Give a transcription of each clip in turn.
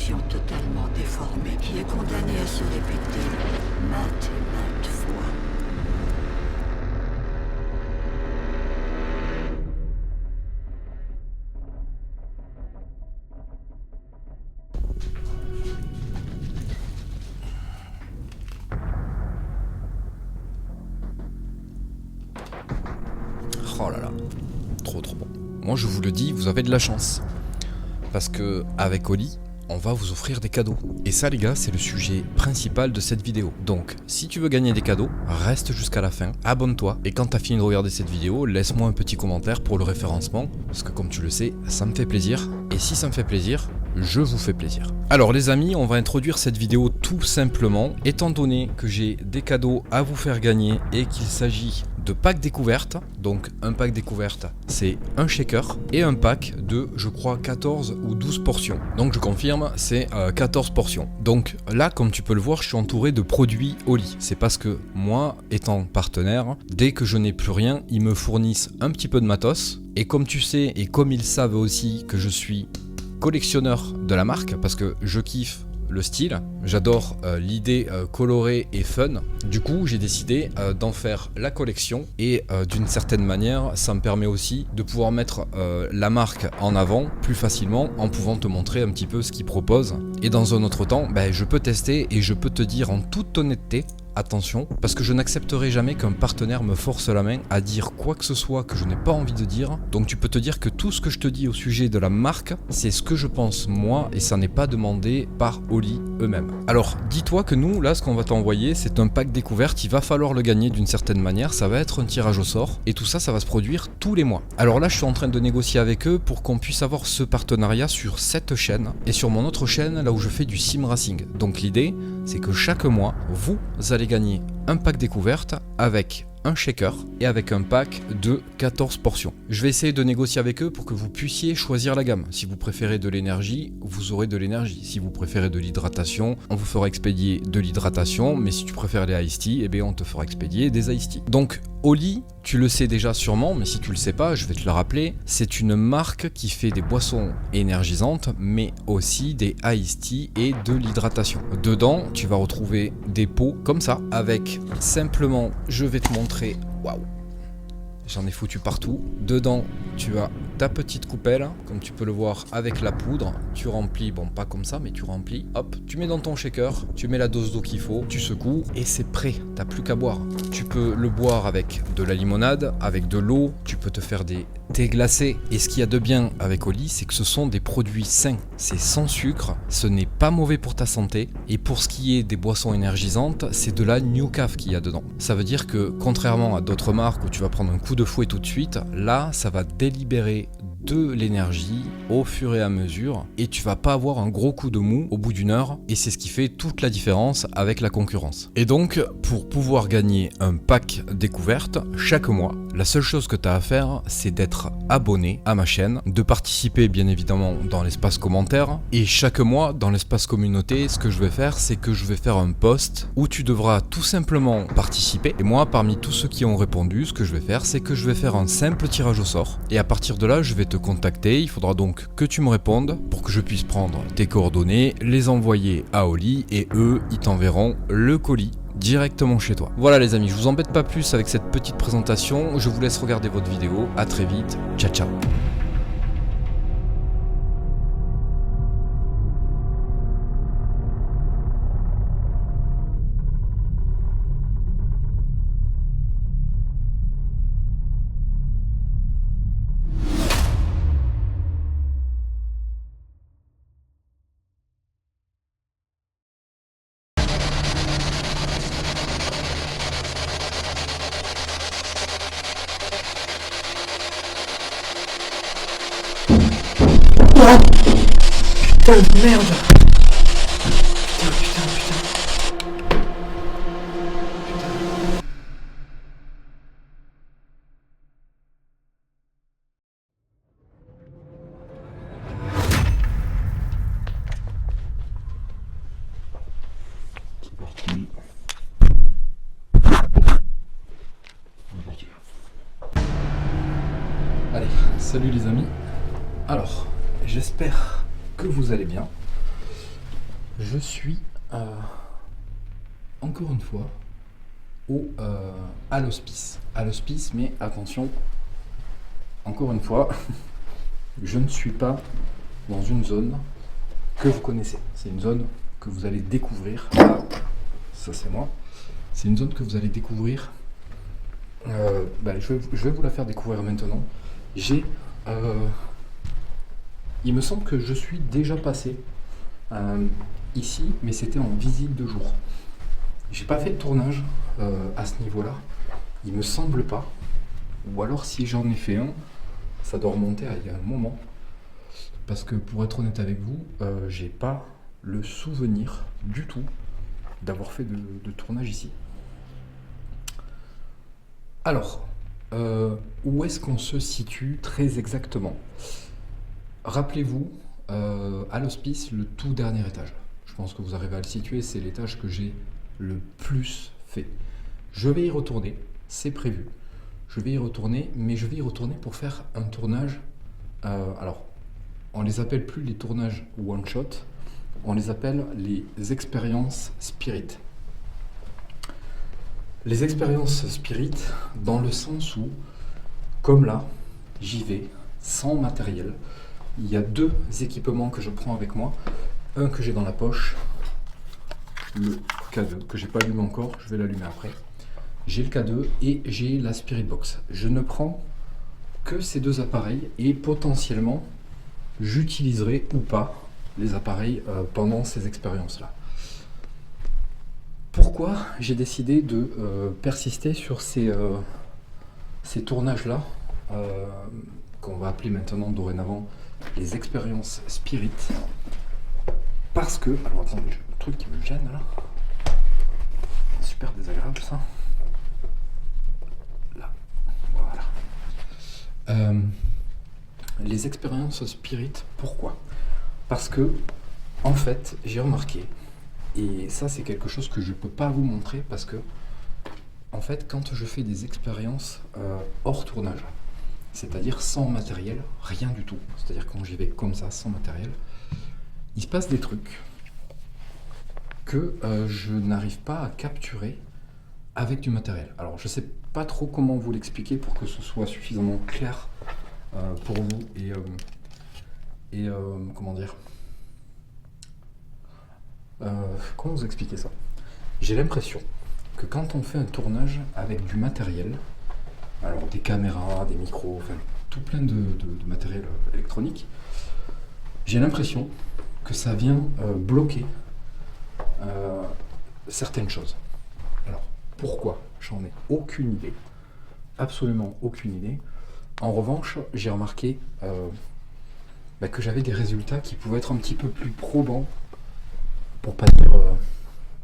réflexion totalement déformée qui est condamnée à se répéter maintes et maintes fois. Oh là là, trop bon. Moi je vous le dis, vous avez de la chance. Parce que avec Oli, on va vous offrir des cadeaux. Et ça les gars, c'est le sujet principal de cette vidéo. Donc, si tu veux gagner des cadeaux, reste jusqu'à la fin, abonne-toi. Et quand t'as fini de regarder cette vidéo, laisse-moi un petit commentaire pour le référencement. Parce que comme tu le sais, ça me fait plaisir. Et si ça me fait plaisir, je vous fais plaisir. Alors les amis, on va introduire cette vidéo tout simplement, étant donné que j'ai des cadeaux à vous faire gagner et qu'il s'agit de packs découvertes. Donc un pack découverte, c'est un shaker et un pack de, je crois, 14 ou 12 portions. Donc je confirme, c'est 14 portions. Donc là, comme tu peux le voir, je suis entouré de produits Oli. C'est parce que moi, étant partenaire, dès que je n'ai plus rien, ils me fournissent un petit peu de matos. Et comme tu sais, et comme ils savent aussi que je suis collectionneur de la marque, parce que je kiffe le style, j'adore l'idée colorée et fun. Du coup j'ai décidé d'en faire la collection et d'une certaine manière ça me permet aussi de pouvoir mettre la marque en avant plus facilement en pouvant te montrer un petit peu ce qu'ils proposent. Et dans un autre temps, je peux tester et je peux te dire en toute honnêteté, attention, parce que je n'accepterai jamais qu'un partenaire me force la main à dire quoi que ce soit que je n'ai pas envie de dire. Donc tu peux te dire que tout ce que je te dis au sujet de la marque, c'est ce que je pense moi et ça n'est pas demandé par Oli eux-mêmes. Alors dis-toi que nous, là, ce qu'on va t'envoyer, c'est un pack découverte, il va falloir le gagner d'une certaine manière, ça va être un tirage au sort et tout ça, ça va se produire tous les mois. Alors là, je suis en train de négocier avec eux pour qu'on puisse avoir ce partenariat sur cette chaîne et sur mon autre chaîne, là où je fais du sim racing. Donc l'idée, c'est que chaque mois, vous allez gagner un pack découverte avec un shaker et avec un pack de 14 portions. Je vais essayer de négocier avec eux pour que vous puissiez choisir la gamme. Si vous préférez de l'énergie, vous aurez de l'énergie. Si vous préférez de l'hydratation, on vous fera expédier de l'hydratation. Mais si tu préfères les iced tea, eh bien on te fera expédier des iced tea. Donc Oli, tu le sais déjà sûrement, mais si tu le sais pas, je vais te le rappeler, c'est une marque qui fait des boissons énergisantes, mais aussi des iced tea et de l'hydratation. Dedans, tu vas retrouver des pots comme ça, avec simplement, je vais te montrer, waouh, j'en ai foutu partout. Dedans, tu as ta petite coupelle, comme tu peux le voir avec la poudre. Tu remplis, bon pas comme ça, mais tu remplis. Hop, tu mets dans ton shaker, tu mets la dose d'eau qu'il faut, tu secoues et c'est prêt. T'as plus qu'à boire. Tu peux le boire avec de la limonade, avec de l'eau. Tu peux te faire des thés glacés. Et ce qu'il y a de bien avec Oli, c'est que ce sont des produits sains. C'est sans sucre, ce n'est pas mauvais pour ta santé. Et pour ce qui est des boissons énergisantes, c'est de la New Caf qu'il y a dedans. Ça veut dire que contrairement à d'autres marques où tu vas prendre un coup de fouet tout de suite, là ça va délibérer de l'énergie au fur et à mesure et tu vas pas avoir un gros coup de mou au bout d'une heure et c'est ce qui fait toute la différence avec la concurrence. Et donc pour pouvoir gagner un pack découverte chaque mois, la seule chose que tu as à faire c'est d'être abonné à ma chaîne, de participer bien évidemment dans l'espace commentaire et chaque mois dans l'espace communauté, ce que je vais faire c'est que je vais faire un post où tu devras tout simplement participer et moi parmi tous ceux qui ont répondu, ce que je vais faire c'est que je vais faire un simple tirage au sort et à partir de là je vais te contacter, il faudra donc que tu me répondes pour que je puisse prendre tes coordonnées, les envoyer à Oli et eux ils t'enverront le colis directement chez toi. Voilà les amis, je vous embête pas plus avec cette petite présentation, je vous laisse regarder votre vidéo, à très vite, ciao ciao. Putain de merde. Putain. Allez, salut les amis. Alors, j'espère que vous allez bien. Je suis encore une fois à l'hospice. À l'hospice, mais attention, encore une fois, je ne suis pas dans une zone que vous connaissez. C'est une zone que vous allez découvrir. Ah, ça c'est moi. C'est une zone que vous allez découvrir. Je vais vous la faire découvrir maintenant. Il me semble que je suis déjà passé ici, mais c'était en visite de jour. J'ai pas fait le tournage à ce niveau-là. Il me semble pas. Ou alors si j'en ai fait un, ça doit remonter à il y a un moment. Parce que pour être honnête avec vous, j'ai pas le souvenir du tout d'avoir fait de tournage ici. Alors, où est-ce qu'on se situe très exactement? Rappelez-vous, à l'hospice, le tout dernier étage. Je pense que vous arrivez à le situer, c'est l'étage que j'ai le plus fait. Je vais y retourner, c'est prévu. Je vais y retourner, mais je vais y retourner pour faire un tournage. Alors, on les appelle plus les tournages one-shot, on les appelle les expériences spirit. Les expériences spirit, dans le sens où, comme là, j'y vais sans matériel. Il y a 2 équipements que je prends avec moi. Un que j'ai dans la poche, le K2, que j'ai pas allumé encore, je vais l'allumer après. J'ai le K2 et j'ai la Spirit Box. Je ne prends que ces 2 appareils et potentiellement, j'utiliserai ou pas les appareils pendant ces expériences-là. Pourquoi j'ai décidé de persister sur ces tournages-là, qu'on va appeler maintenant dorénavant les expériences spirit? Parce que, alors attendez, j'ai un truc qui me gêne là, super désagréable ça. Là, voilà. Les expériences spirit, pourquoi? Parce que, en fait, j'ai remarqué, et ça c'est quelque chose que je ne peux pas vous montrer parce que, en fait, quand je fais des expériences hors tournage, c'est-à-dire sans matériel, rien du tout, c'est-à-dire quand j'y vais comme ça, sans matériel, il se passe des trucs que je n'arrive pas à capturer avec du matériel. Alors je sais pas trop comment vous l'expliquer pour que ce soit suffisamment clair pour vous et comment dire, comment vous expliquer ça? J'ai l'impression que quand on fait un tournage avec du matériel, alors des caméras, des micros, enfin tout plein de matériel électronique, j'ai l'impression que ça vient bloquer certaines choses. Alors pourquoi? J'en ai aucune idée, absolument aucune idée. En revanche, j'ai remarqué que j'avais des résultats qui pouvaient être un petit peu plus probants, pour pas dire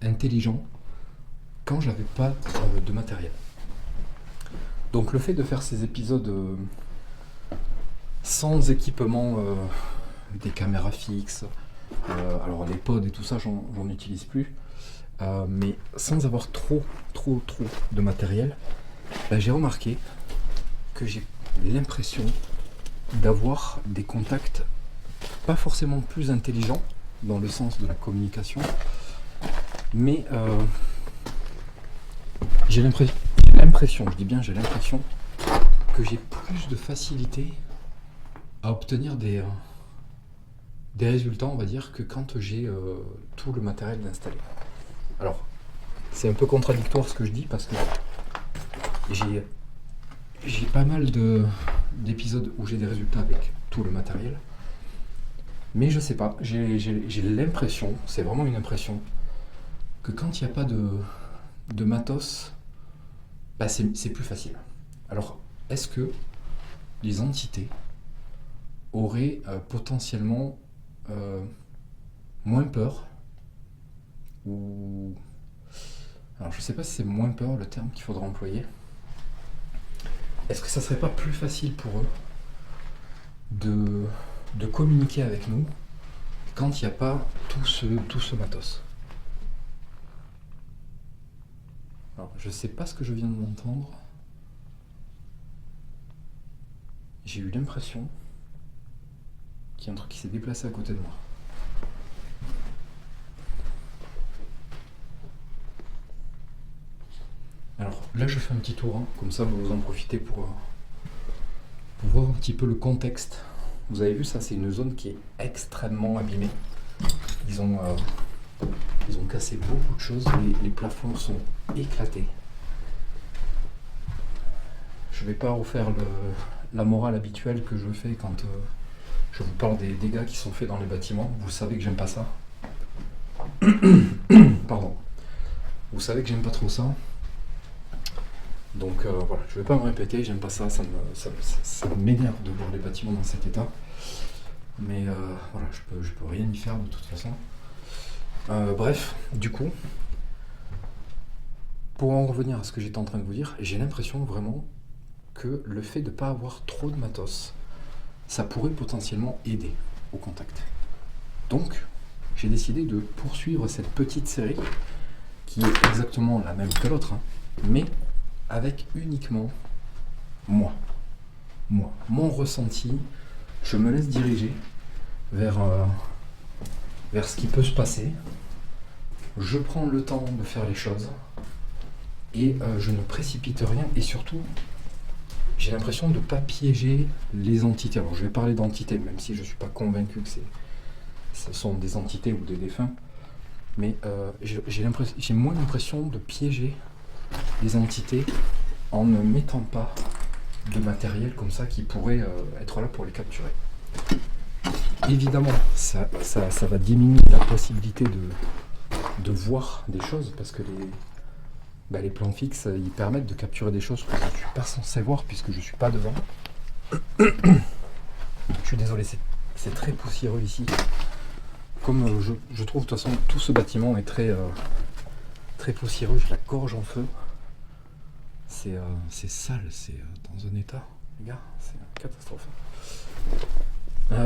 intelligents, quand j'avais pas de matériel. Donc le fait de faire ces épisodes sans équipement, des caméras fixes, alors les pods et tout ça j'en utilise plus, mais sans avoir trop de matériel, j'ai remarqué que j'ai l'impression d'avoir des contacts pas forcément plus intelligents dans le sens de la communication, mais j'ai l'impression, je dis bien j'ai l'impression que j'ai plus de facilité à obtenir des résultats, on va dire, que quand j'ai tout le matériel installé. Alors, c'est un peu contradictoire ce que je dis parce que j'ai pas mal d'épisodes où j'ai des résultats avec tout le matériel, mais je sais pas, j'ai l'impression, c'est vraiment une impression, que quand il n'y a pas de matos, c'est plus facile. Alors, est-ce que les entités auraient potentiellement moins peur, ou... Alors je sais pas si c'est moins peur le terme qu'il faudra employer. Est-ce que ça serait pas plus facile pour eux de communiquer avec nous quand il n'y a pas tout ce matos? Alors je sais pas ce que je viens d'entendre. J'ai eu l'impression qu'il y a un truc qui s'est déplacé à côté de moi. Là je fais un petit tour, hein. Comme ça vous en profitez pour voir un petit peu le contexte. Vous avez vu, ça c'est une zone qui est extrêmement abîmée. Ils ont cassé beaucoup de choses, les plafonds sont éclatés. Je vais pas refaire la morale habituelle que je fais quand je vous parle des dégâts qui sont faits dans les bâtiments. Vous savez que j'aime pas ça. Pardon. Vous savez que j'aime pas trop ça. Donc voilà, je vais pas me répéter, j'aime pas ça, ça m'énerve de voir les bâtiments dans cet état. Mais voilà, je peux rien y faire de toute façon. Bref, du coup, pour en revenir à ce que j'étais en train de vous dire, j'ai l'impression vraiment que le fait de ne pas avoir trop de matos, ça pourrait potentiellement aider au contact. Donc, j'ai décidé de poursuivre cette petite série, qui est exactement la même que l'autre, hein, mais avec uniquement moi, mon ressenti. Je me laisse diriger vers ce qui peut se passer. Je prends le temps de faire les choses et je ne précipite rien, et surtout j'ai l'impression de ne pas piéger les entités. Alors je vais parler d'entités, même si je ne suis pas convaincu que ce sont des entités ou des défunts, mais j'ai moins l'impression de piéger les entités en ne mettant pas de matériel comme ça qui pourrait être là pour les capturer. Évidemment, ça va diminuer la possibilité de voir des choses, parce que les plans fixes, ils permettent de capturer des choses que je ne suis pas censé voir puisque je ne suis pas devant. Je suis désolé, c'est très poussiéreux ici. Comme je trouve de toute façon tout ce bâtiment est très poussiéreux, j'ai la gorge en feu. C'est sale, c'est dans un état, les gars, c'est une catastrophe.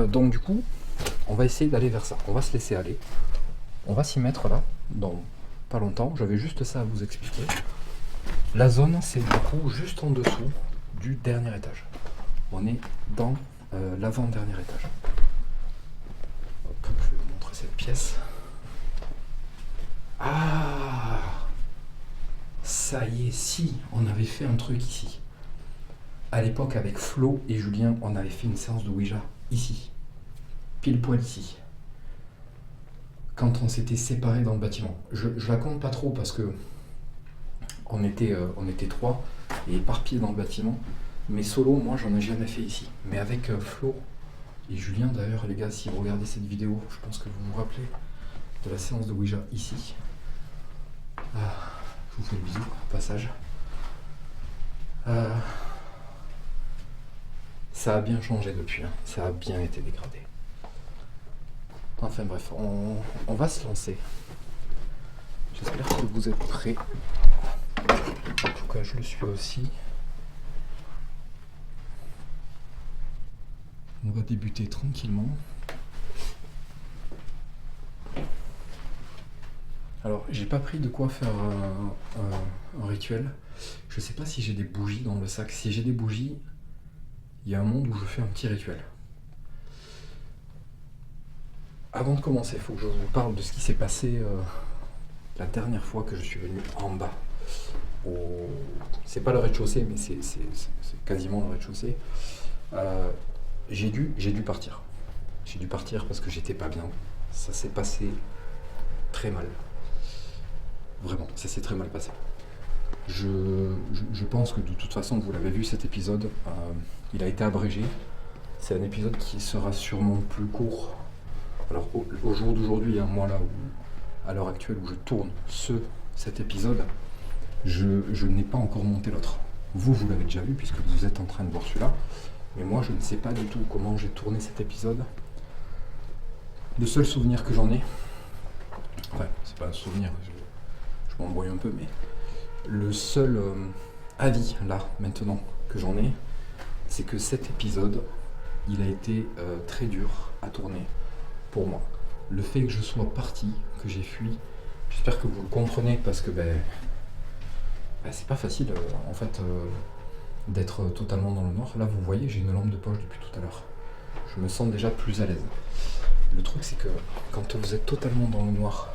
Donc du coup, on va essayer d'aller vers ça, on va se laisser aller. On va s'y mettre là, dans pas longtemps, j'avais juste ça à vous expliquer. La zone, c'est du coup juste en dessous du dernier étage. On est dans l'avant-dernier étage. Hop, je vais vous montrer cette pièce. Ah, ça y est, si, on avait fait un truc ici. À l'époque, avec Flo et Julien, on avait fait une séance de Ouija, ici. Pile poil ici. Quand on s'était séparés dans le bâtiment. Je la compte pas trop parce que on était 3 et éparpillés dans le bâtiment. Mais solo, moi, j'en ai jamais fait ici. Mais avec Flo et Julien, d'ailleurs, les gars, si vous regardez cette vidéo, je pense que vous vous rappelez de la séance de Ouija ici. Je vous fais le bisou, au passage. Ça a bien changé depuis, hein. Ça a bien été dégradé. Enfin bref, on va se lancer. J'espère que vous êtes prêts. En tout cas, je le suis aussi. On va débuter tranquillement. Alors, j'ai pas pris de quoi faire un rituel. Je sais pas si j'ai des bougies dans le sac. Si j'ai des bougies, il y a un monde où je fais un petit rituel. Avant de commencer, il faut que je vous parle de ce qui s'est passé la dernière fois que je suis venu en bas. C'est pas le rez-de-chaussée, mais c'est quasiment le rez-de-chaussée. J'ai dû partir. J'ai dû partir parce que j'étais pas bien. Ça s'est passé très mal. Vraiment, ça s'est très mal passé. Je pense que de toute façon, vous l'avez vu cet épisode, il a été abrégé. C'est un épisode qui sera sûrement plus court. Alors au jour d'aujourd'hui, hein, moi là, à l'heure actuelle où je tourne cet épisode, je n'ai pas encore monté l'autre. Vous l'avez déjà vu puisque vous êtes en train de voir celui-là. Mais moi, je ne sais pas du tout comment j'ai tourné cet épisode. Le seul souvenir que j'en ai, enfin, c'est pas un souvenir, je m'embrouille un peu, mais le seul avis, là, maintenant, que j'en ai, c'est que cet épisode, il a été très dur à tourner pour moi. Le fait que je sois parti, que j'ai fui, j'espère que vous le comprenez, parce que c'est pas facile, en fait, d'être totalement dans le noir. Là, vous voyez, j'ai une lampe de poche depuis tout à l'heure. Je me sens déjà plus à l'aise. Le truc, c'est que quand vous êtes totalement dans le noir,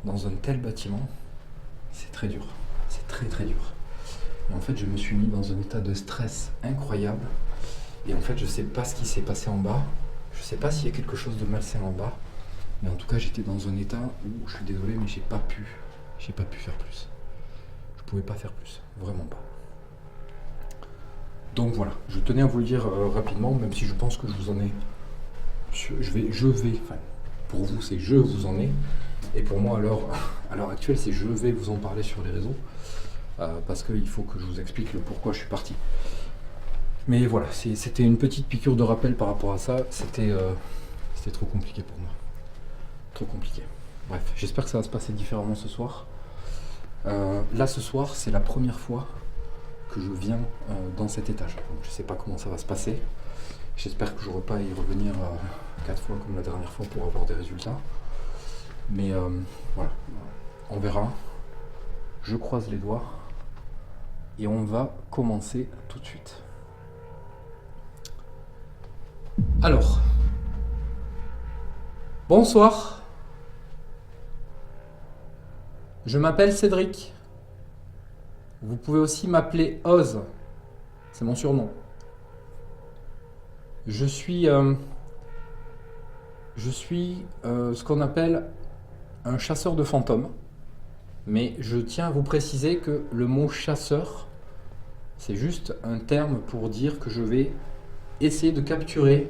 dans un tel bâtiment, c'est très dur. C'est très très dur. Et en fait, je me suis mis dans un état de stress incroyable. Et en fait, je sais pas ce qui s'est passé en bas. Je sais pas s'il y a quelque chose de malsain en bas. Mais en tout cas, j'étais dans un état où, je suis désolé, mais j'ai pas pu faire plus. Je pouvais pas faire plus, vraiment pas. Donc voilà, je tenais à vous le dire rapidement, même si je pense que je vous en ai. Enfin, pour vous, c'est je vous en ai. Et pour moi, à l'heure actuelle, c'est je vais vous en parler sur les réseaux. Parce qu'il faut que je vous explique le pourquoi je suis parti. Mais voilà, c'était une petite piqûre de rappel par rapport à ça. C'était trop compliqué pour moi. Trop compliqué. Bref, j'espère que ça va se passer différemment ce soir. Là, ce soir, c'est la première fois que je viens dans cet étage. Donc, je ne sais pas comment ça va se passer. J'espère que je n'aurai pas à y revenir 4 fois comme la dernière fois pour avoir des résultats. Mais voilà, on verra. Je croise les doigts. Et on va commencer tout de suite. Alors, bonsoir. Je m'appelle Cédric. Vous pouvez aussi m'appeler Oz. C'est mon surnom. Je suis ce qu'on appelle un chasseur de fantômes. Mais je tiens à vous préciser que le mot chasseur, c'est juste un terme pour dire que je vais essayer de capturer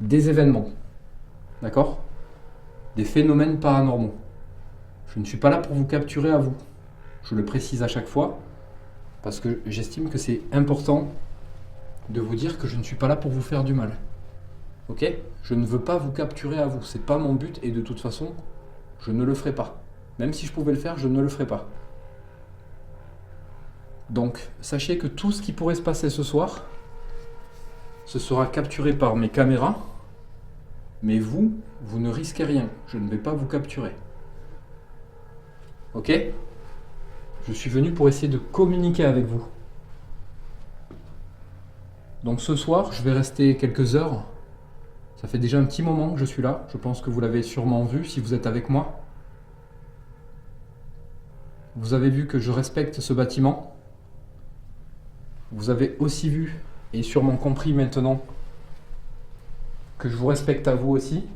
des événements. D'accord ? Des phénomènes paranormaux. Je ne suis pas là pour vous capturer à vous. Je le précise à chaque fois parce que j'estime que c'est important de vous dire que je ne suis pas là pour vous faire du mal. Ok ? Je ne veux pas vous capturer à vous. C'est pas mon but et de toute façon, je ne le ferai pas. Même si je pouvais le faire, je ne le ferai pas. Donc, sachez que tout ce qui pourrait se passer ce soir, ce sera capturé par mes caméras, mais vous ne risquez rien. Je ne vais pas vous capturer. Ok ? Je suis venu pour essayer de communiquer avec vous. Donc ce soir, je vais rester quelques heures. Ça fait déjà un petit moment que je suis là. Je pense que vous l'avez sûrement vu si vous êtes avec moi. Vous avez vu que je respecte ce bâtiment. Vous avez aussi vu et sûrement compris maintenant que je vous respecte à vous aussi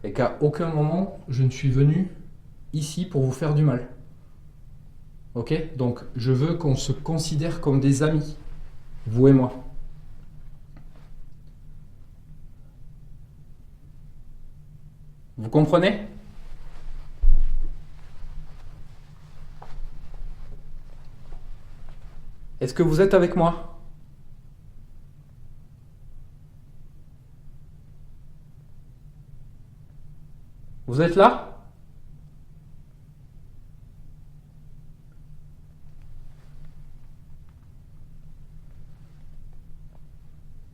et qu'à aucun moment je ne suis venu ici pour vous faire du mal. Ok ? Donc je veux qu'on se considère comme des amis, vous et moi. Vous comprenez ? Est-ce que vous êtes avec moi ? Vous êtes là ?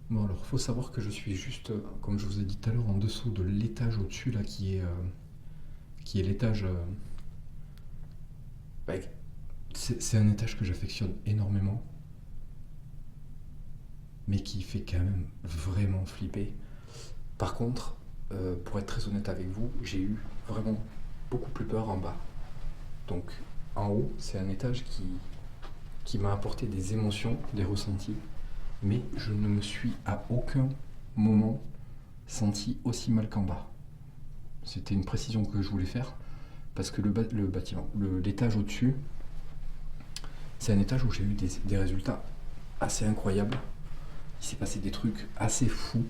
Bon alors, il faut savoir que je suis juste, comme je vous ai dit tout à l'heure, en dessous de l'étage au-dessus là qui est l'étage... c'est un étage que j'affectionne énormément, mais qui fait quand même vraiment flipper. Par contre, pour être très honnête avec vous, j'ai eu vraiment beaucoup plus peur en bas. Donc en haut, c'est un étage qui m'a apporté des émotions, des ressentis, mais je ne me suis à aucun moment senti aussi mal qu'en bas. C'était une précision que je voulais faire, parce que l'étage au-dessus, c'est un étage où j'ai eu des résultats assez incroyables. Il s'est passé des trucs assez fous,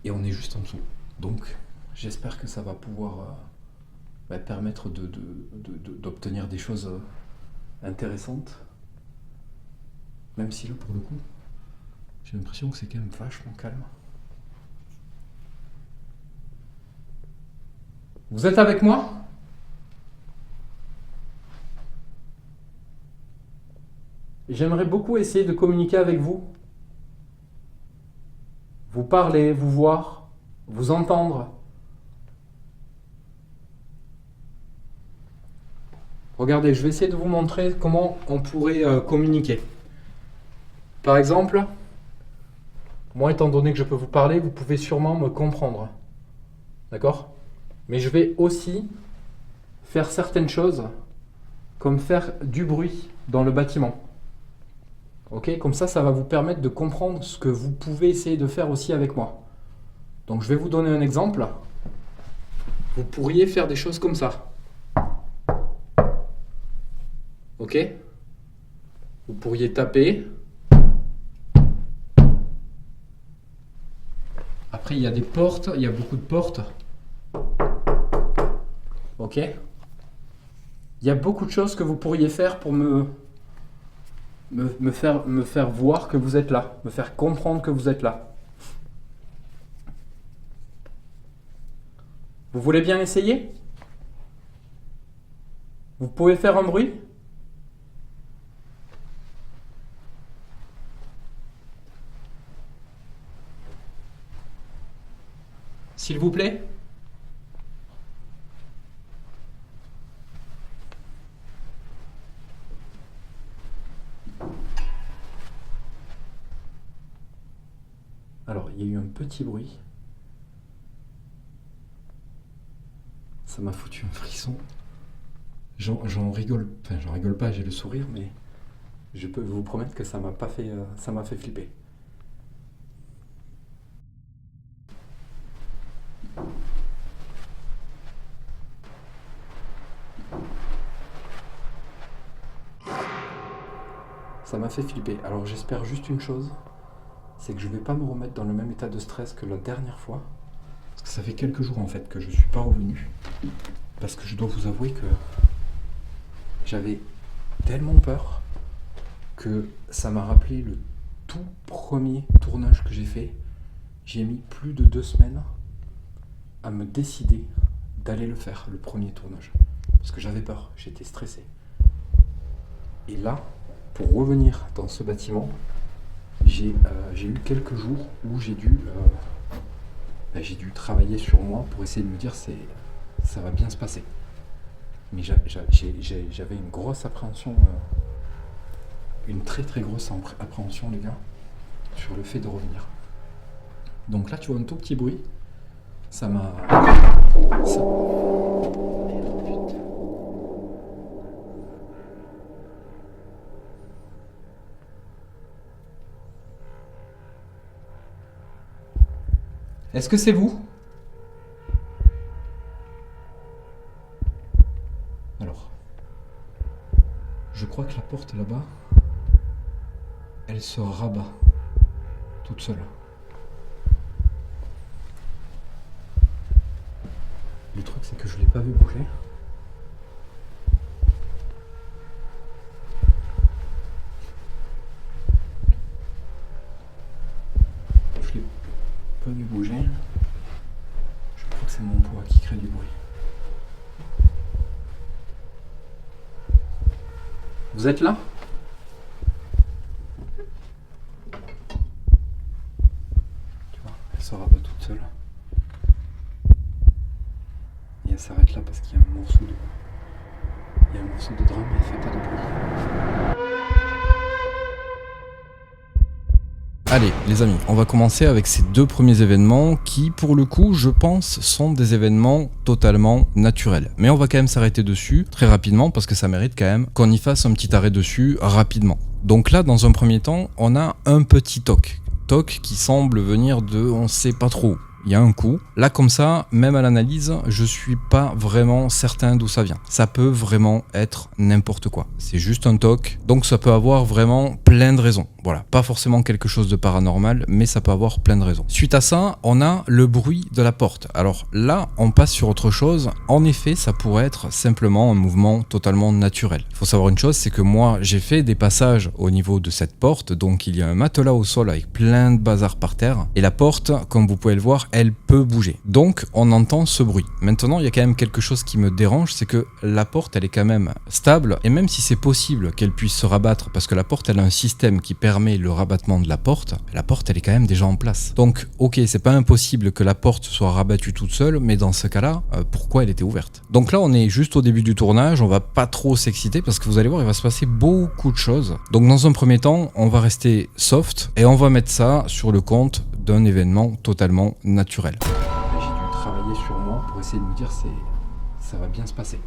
et on est juste en dessous. Donc j'espère que ça va pouvoir permettre d'obtenir des choses intéressantes. Même si là, pour le coup, j'ai l'impression que c'est quand même vachement calme. Vous êtes avec moi ? J'aimerais beaucoup essayer de communiquer avec vous. Vous parler, vous voir, vous entendre. Regardez, je vais essayer de vous montrer comment on pourrait communiquer. Par exemple, moi, étant donné que je peux vous parler, vous pouvez sûrement me comprendre. D'accord ? Mais je vais aussi faire certaines choses comme faire du bruit dans le bâtiment. Ok, comme ça va vous permettre de comprendre ce que vous pouvez essayer de faire aussi avec moi. Donc je vais vous donner un exemple. Vous pourriez faire des choses comme ça. Ok? Vous pourriez taper. Après, il y a des portes, il y a beaucoup de portes. Ok? Il y a beaucoup de choses que vous pourriez faire pour me faire voir que vous êtes là, me faire comprendre que vous êtes là. Vous voulez bien essayer? Vous pouvez faire un bruit? S'il vous plaît? Alors, il y a eu un petit bruit. Ça m'a foutu un frisson. J'en rigole, enfin j'en rigole pas, j'ai le sourire, mais je peux vous promettre que ça m'a fait flipper. Ça m'a fait flipper. Alors j'espère juste une chose, c'est que je vais pas me remettre dans le même état de stress que la dernière fois. Parce que ça fait quelques jours en fait que je suis pas revenu. Parce que je dois vous avouer que j'avais tellement peur que ça m'a rappelé le tout premier tournage que j'ai fait. J'y ai mis plus de 2 semaines à me décider d'aller le faire, le premier tournage. Parce que j'avais peur, j'étais stressé. Et là, pour revenir dans ce bâtiment, j'ai eu quelques jours où j'ai dû travailler sur moi pour essayer de me dire ça va bien se passer. Mais j'avais une grosse appréhension, une très très grosse appréhension les gars, sur le fait de revenir. Donc là tu vois un tout petit bruit, ça m'a... Est-ce que c'est vous? Alors, je crois que la porte là-bas, elle se rabat toute seule. Le truc, c'est que je l'ai pas vu bouger. Je l'ai pas vu bouger. Je crois que c'est mon poids qui crée du bruit. Vous êtes là? Tu vois, elle se rabat toute seule. Et elle s'arrête là parce qu'il y a un morceau de drap, mais elle fait pas de bruit. Allez les amis, on va commencer avec ces 2 premiers événements qui pour le coup je pense sont des événements totalement naturels. Mais on va quand même s'arrêter dessus très rapidement parce que ça mérite quand même qu'on y fasse un petit arrêt dessus rapidement. Donc là dans un premier temps on a un petit toc qui semble venir de on sait pas trop. Il y a un coup. Là comme ça, même à l'analyse, je suis pas vraiment certain d'où ça vient. Ça peut vraiment être n'importe quoi. C'est juste un toc, donc ça peut avoir vraiment plein de raisons. Voilà, pas forcément quelque chose de paranormal, mais ça peut avoir plein de raisons. Suite à ça, on a le bruit de la porte. Alors là, on passe sur autre chose. En effet, ça pourrait être simplement un mouvement totalement naturel. Il faut savoir une chose, c'est que moi, j'ai fait des passages au niveau de cette porte, donc il y a un matelas au sol avec plein de bazar par terre, et la porte, comme vous pouvez le voir, elle peut bouger. Donc on entend ce bruit. Maintenant il y a quand même quelque chose qui me dérange, c'est que la porte elle est quand même stable, et même si c'est possible qu'elle puisse se rabattre, parce que la porte elle a un système qui permet le rabattement de la porte elle est quand même déjà en place. Donc ok, c'est pas impossible que la porte soit rabattue toute seule, mais dans ce cas là, pourquoi elle était ouverte? Donc là on est juste au début du tournage, on va pas trop s'exciter parce que vous allez voir il va se passer beaucoup de choses. Donc dans un premier temps on va rester soft et on va mettre ça sur le compte d'un événement totalement naturel. J'ai dû travailler sur moi pour essayer de me dire ça va bien se passer.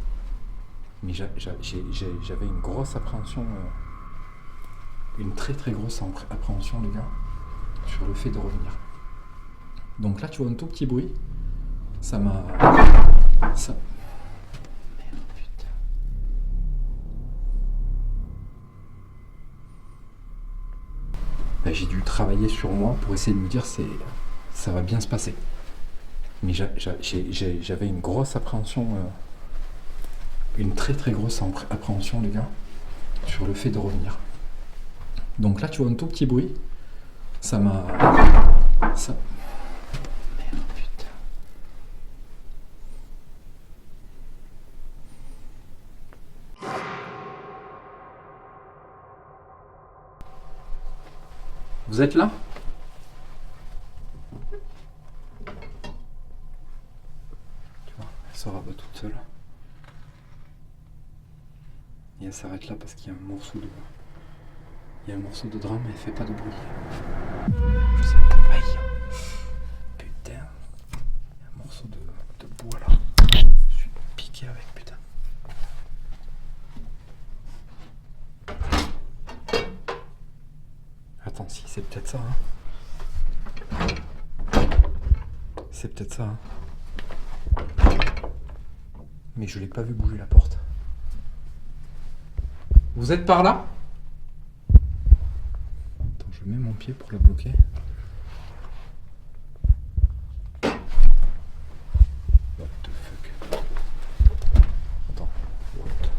Mais j'avais une grosse appréhension, une très très grosse appréhension, les gars, sur le fait de revenir. Donc là, tu vois un tout petit bruit, ça m'a... Ça... Merde, putain. Ben, j'ai dû travailler sur moi pour essayer de me dire ça va bien se passer. Mais j'avais une grosse appréhension, une très très grosse appréhension, les gars, sur le fait de revenir. Donc là, tu vois un tout petit bruit, ça m'a... Ça... Merde, putain. Vous êtes là ? Tu vois, elle se rabat toute seule. Et elle s'arrête là parce qu'il y a un morceau de... Il y a un morceau de drap mais elle fait pas de bruit. Je sais pas. Aïe. Putain. Il y a un morceau de bois là. Je suis piqué avec, putain. Attends, si, c'est peut-être ça, hein. C'est peut-être ça, hein. Mais je l'ai pas vu bouger la porte. Vous êtes par là ? Attends, je mets mon pied pour la bloquer. What the fuck ? Attends. What ?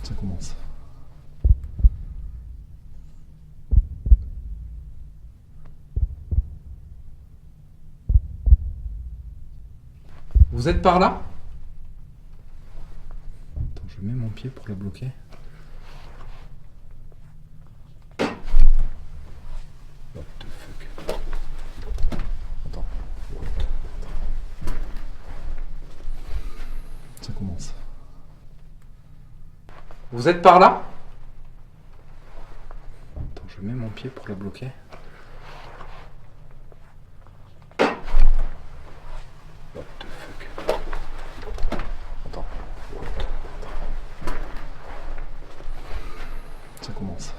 Ça commence. Vous êtes par là ? Attends, je mets mon pied pour la bloquer. What the fuck ? Attends. What ? Ça commence. Vous êtes par là ? Attends, je mets mon pied pour la bloquer. What the fuck ? Attends. What ? Ça commence.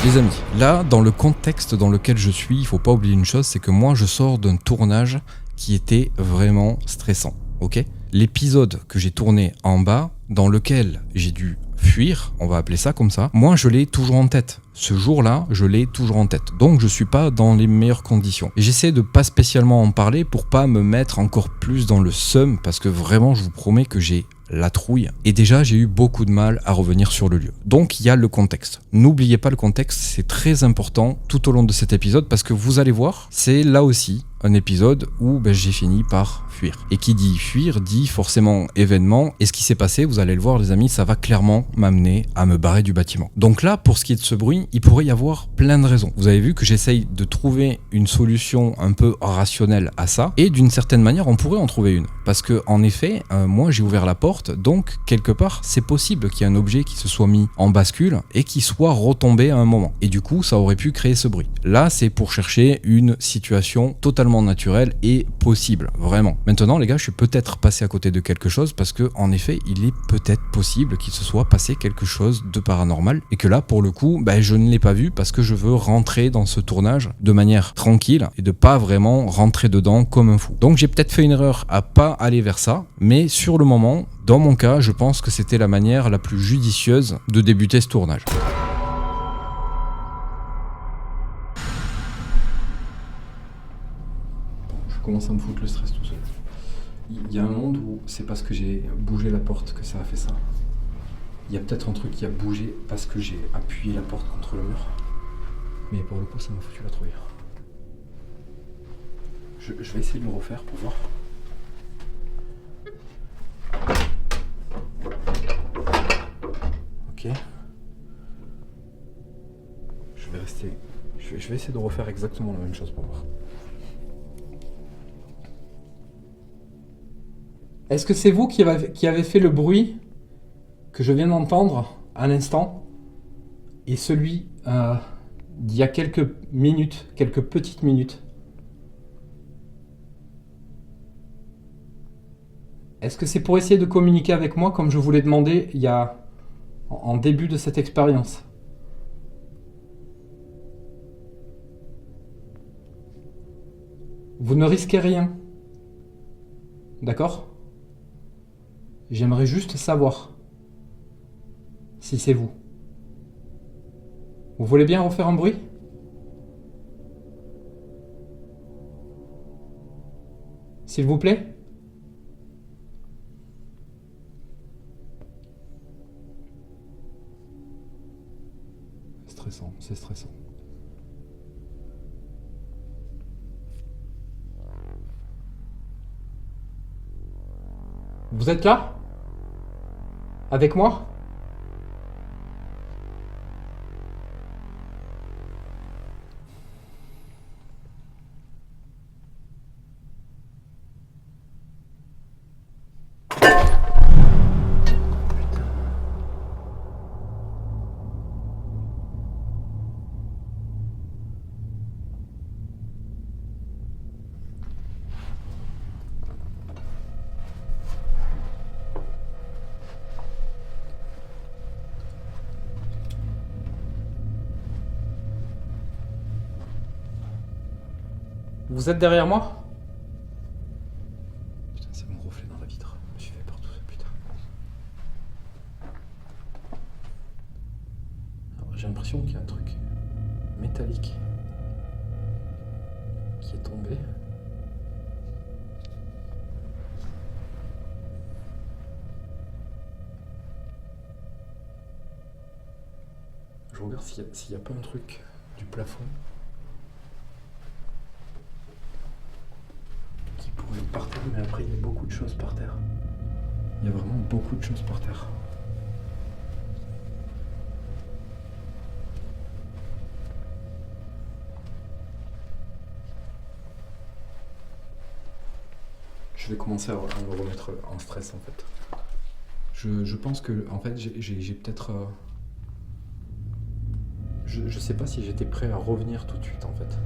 Les amis, là, dans le contexte dans lequel je suis, il faut pas oublier une chose, c'est que moi, je sors d'un tournage qui était vraiment stressant, ok ? L'épisode que j'ai tourné en bas, dans lequel j'ai dû fuir, on va appeler ça comme ça, moi, je l'ai toujours en tête. Ce jour-là, je l'ai toujours en tête. Donc, je suis pas dans les meilleures conditions. Et j'essaie de pas spécialement en parler pour pas me mettre encore plus dans le seum, parce que vraiment, je vous promets que j'ai la trouille. Et déjà, j'ai eu beaucoup de mal à revenir sur le lieu. Donc, il y a le contexte. N'oubliez pas le contexte, c'est très important tout au long de cet épisode, parce que vous allez voir, c'est là aussi un épisode où j'ai fini par fuir. Et qui dit fuir, dit forcément événement. Et ce qui s'est passé, vous allez le voir les amis, ça va clairement m'amener à me barrer du bâtiment. Donc là, pour ce qui est de ce bruit, il pourrait y avoir plein de raisons. Vous avez vu que j'essaye de trouver une solution un peu rationnelle à ça. Et d'une certaine manière, on pourrait en trouver une. Parce que en effet, moi j'ai ouvert la porte, donc quelque part, c'est possible qu'il y ait un objet qui se soit mis en bascule et qui soit retombé à un moment. Et du coup, ça aurait pu créer ce bruit. Là, c'est pour chercher une situation totalement naturelle et possible, vraiment. Maintenant, les gars, je suis peut-être passé à côté de quelque chose parce que, en effet, il est peut-être possible qu'il se soit passé quelque chose de paranormal et que là, pour le coup, je ne l'ai pas vu parce que je veux rentrer dans ce tournage de manière tranquille et de pas vraiment rentrer dedans comme un fou. Donc, j'ai peut-être fait une erreur à pas aller vers ça, mais sur le moment, dans mon cas, je pense que c'était la manière la plus judicieuse de débuter ce tournage. Je commence à me foutre le stress tout seul. Il y a un monde où c'est parce que j'ai bougé la porte que ça a fait ça. Il y a peut-être un truc qui a bougé parce que j'ai appuyé la porte contre le mur. Mais pour le coup, ça m'a foutu la trouille. Je vais essayer de me refaire pour voir. Ok. Je vais essayer de refaire exactement la même chose pour voir. Est-ce que c'est vous qui avez fait le bruit que je viens d'entendre à l'instant et celui d'il y a quelques minutes, quelques petites minutes? Est-ce que c'est pour essayer de communiquer avec moi comme je vous l'ai demandé il y a... en début de cette expérience? Vous ne risquez rien. D'accord? J'aimerais juste savoir si c'est vous. Vous voulez bien refaire un bruit? S'il vous plaît? Stressant, c'est stressant. Vous êtes là? Avec moi? Vous êtes derrière moi? Putain, c'est mon reflet dans la vitre. Je me suis fait peur tout ça, putain. Alors, j'ai l'impression qu'il y a un truc métallique qui est tombé. Je regarde s'il n'y a pas un truc du plafond qui pourrait être par terre, mais après il y a beaucoup de choses par terre. Il y a vraiment beaucoup de choses par terre. Je vais commencer à me remettre en stress en fait. Je pense que en fait j'ai peut-être... Je sais pas si j'étais prêt à revenir tout de suite en fait.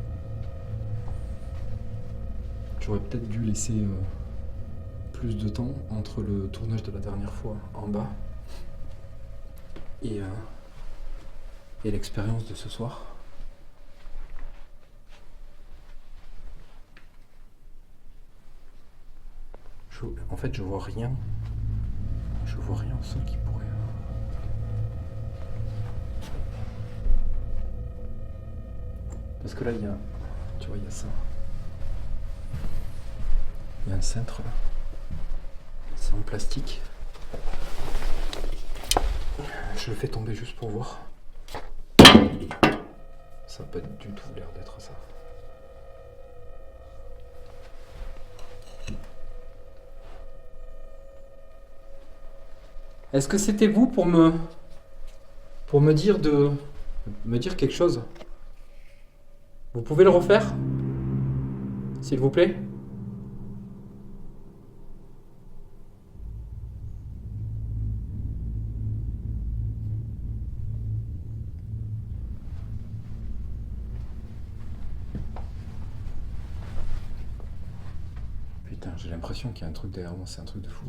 J'aurais peut-être dû laisser plus de temps entre le tournage de la dernière fois en bas et l'expérience de ce soir. En fait, je vois rien. Je vois rien au sol qui pourrait... Parce que là, il y a... Tu vois, il y a ça. Il y a un cintre là. C'est en plastique. Je le fais tomber juste pour voir. Ça n'a pas du tout l'air d'être ça. Est-ce que c'était vous pour me dire quelque chose? Vous pouvez le refaire? S'il vous plaît? Putain, j'ai l'impression qu'il y a un truc derrière moi, c'est un truc de fou.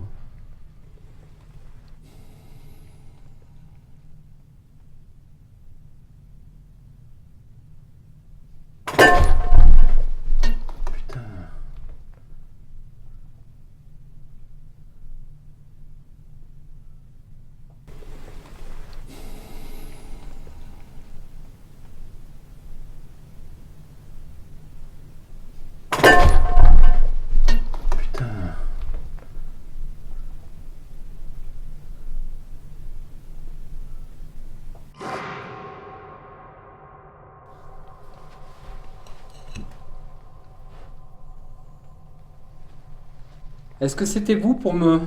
Est-ce que c'était vous pour me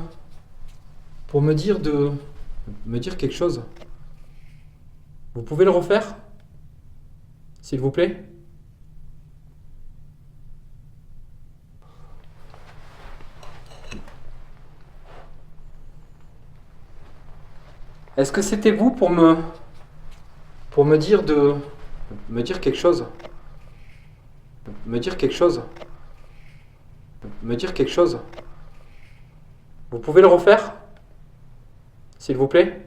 dire quelque chose? Vous pouvez le refaire? S'il vous plaît? Est-ce que c'était vous pour me dire quelque chose? Me dire quelque chose? Vous pouvez le refaire? S'il vous plaît?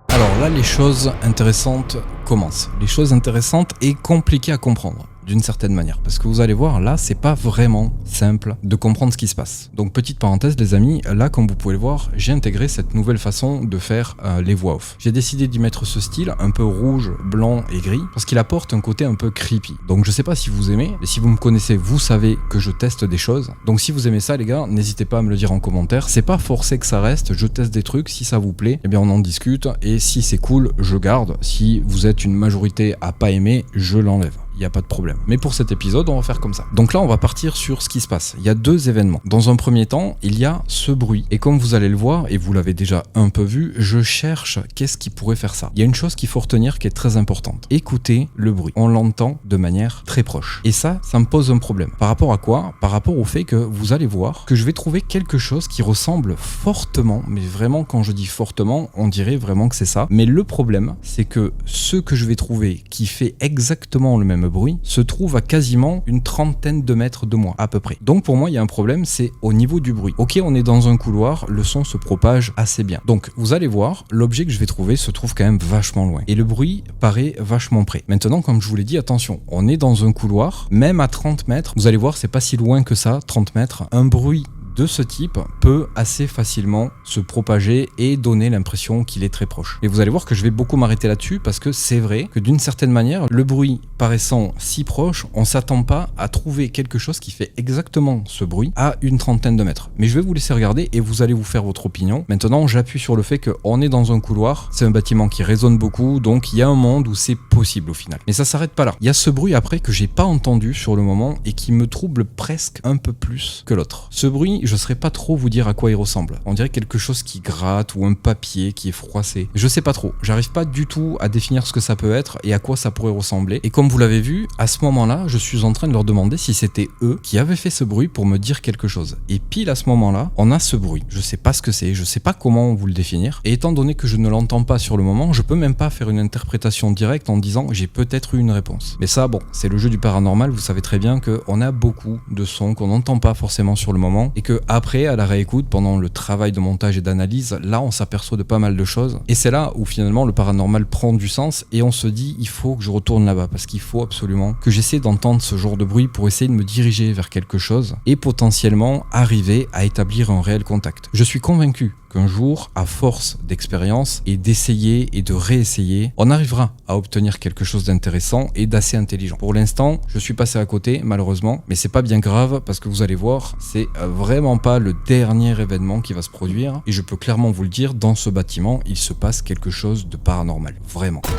Alors là, les choses intéressantes commencent. Les choses intéressantes et compliquées à comprendre, d'une certaine manière. Parce que vous allez voir, là, c'est pas vraiment simple de comprendre ce qui se passe. Donc, petite parenthèse, les amis, là, comme vous pouvez le voir, j'ai intégré cette nouvelle façon de faire les voix off. J'ai décidé d'y mettre ce style, un peu rouge, blanc et gris, parce qu'il apporte un côté un peu creepy. Donc, je sais pas si vous aimez, mais si vous me connaissez, vous savez que je teste des choses. Donc, si vous aimez ça, les gars, n'hésitez pas à me le dire en commentaire. C'est pas forcé que ça reste, je teste des trucs, si ça vous plaît, eh bien, on en discute, et si c'est cool, je garde. Si vous êtes une majorité à pas aimer, je l'enlève. Il n'y a pas de problème. Mais pour cet épisode, on va faire comme ça. Donc là, on va partir sur ce qui se passe. Il y a deux événements. Dans un premier temps, il y a ce bruit. Et comme vous allez le voir, et vous l'avez déjà un peu vu, je cherche qu'est-ce qui pourrait faire ça. Il y a une chose qu'il faut retenir qui est très importante. Écoutez le bruit. On l'entend de manière très proche. Et ça me pose un problème. Par rapport à quoi? Par rapport au fait que vous allez voir que je vais trouver quelque chose qui ressemble fortement, mais vraiment quand je dis fortement, on dirait vraiment que c'est ça. Mais le problème, c'est que ce que je vais trouver qui fait exactement le même bruit se trouve à quasiment une trentaine de mètres de moi à peu près. Donc pour moi il y a un problème, c'est au niveau du bruit. Ok, on est dans un couloir, le son se propage assez bien. Donc vous allez voir, l'objet que je vais trouver se trouve quand même vachement loin. Et le bruit paraît vachement près. Maintenant, comme je vous l'ai dit, attention, on est dans un couloir, même à 30 mètres, vous allez voir c'est pas si loin que ça, 30 mètres, un bruit de ce type peut assez facilement se propager et donner l'impression qu'il est très proche. Et vous allez voir que je vais beaucoup m'arrêter là-dessus parce que c'est vrai que d'une certaine manière, le bruit paraissant si proche, on s'attend pas à trouver quelque chose qui fait exactement ce bruit à une trentaine de mètres. Mais je vais vous laisser regarder et vous allez vous faire votre opinion. Maintenant, j'appuie sur le fait qu'on est dans un couloir, c'est un bâtiment qui résonne beaucoup, donc il y a un monde où c'est possible au final. Mais ça s'arrête pas là. Il y a ce bruit après que j'ai pas entendu sur le moment et qui me trouble presque un peu plus que l'autre. Ce bruit, je saurais pas trop vous dire à quoi il ressemble. On dirait quelque chose qui gratte ou un papier qui est froissé. Je sais pas trop. J'arrive pas du tout à définir ce que ça peut être et à quoi ça pourrait ressembler. Et comme vous l'avez vu, à ce moment-là, je suis en train de leur demander si c'était eux qui avaient fait ce bruit pour me dire quelque chose. Et pile à ce moment-là, on a ce bruit. Je sais pas ce que c'est, je sais pas comment vous le définir. Et étant donné que je ne l'entends pas sur le moment, je peux même pas faire une interprétation directe en disant j'ai peut-être eu une réponse. Mais ça, bon, c'est le jeu du paranormal. Vous savez très bien qu'on a beaucoup de sons qu'on n'entend pas forcément sur le moment et que après, à la réécoute, pendant le travail de montage et d'analyse, là, on s'aperçoit de pas mal de choses. Et c'est là où finalement le paranormal prend du sens et on se dit, il faut que je retourne là-bas parce qu'il faut absolument que j'essaie d'entendre ce genre de bruit pour essayer de me diriger vers quelque chose et potentiellement arriver à établir un réel contact. Je suis convaincu qu'un jour, à force d'expérience et d'essayer et de réessayer, on arrivera à obtenir quelque chose d'intéressant et d'assez intelligent. Pour l'instant, je suis passé à côté, malheureusement, mais c'est pas bien grave parce que vous allez voir, c'est vraiment pas le dernier événement qui va se produire et je peux clairement vous le dire, dans ce bâtiment, il se passe quelque chose de paranormal, vraiment. En fait,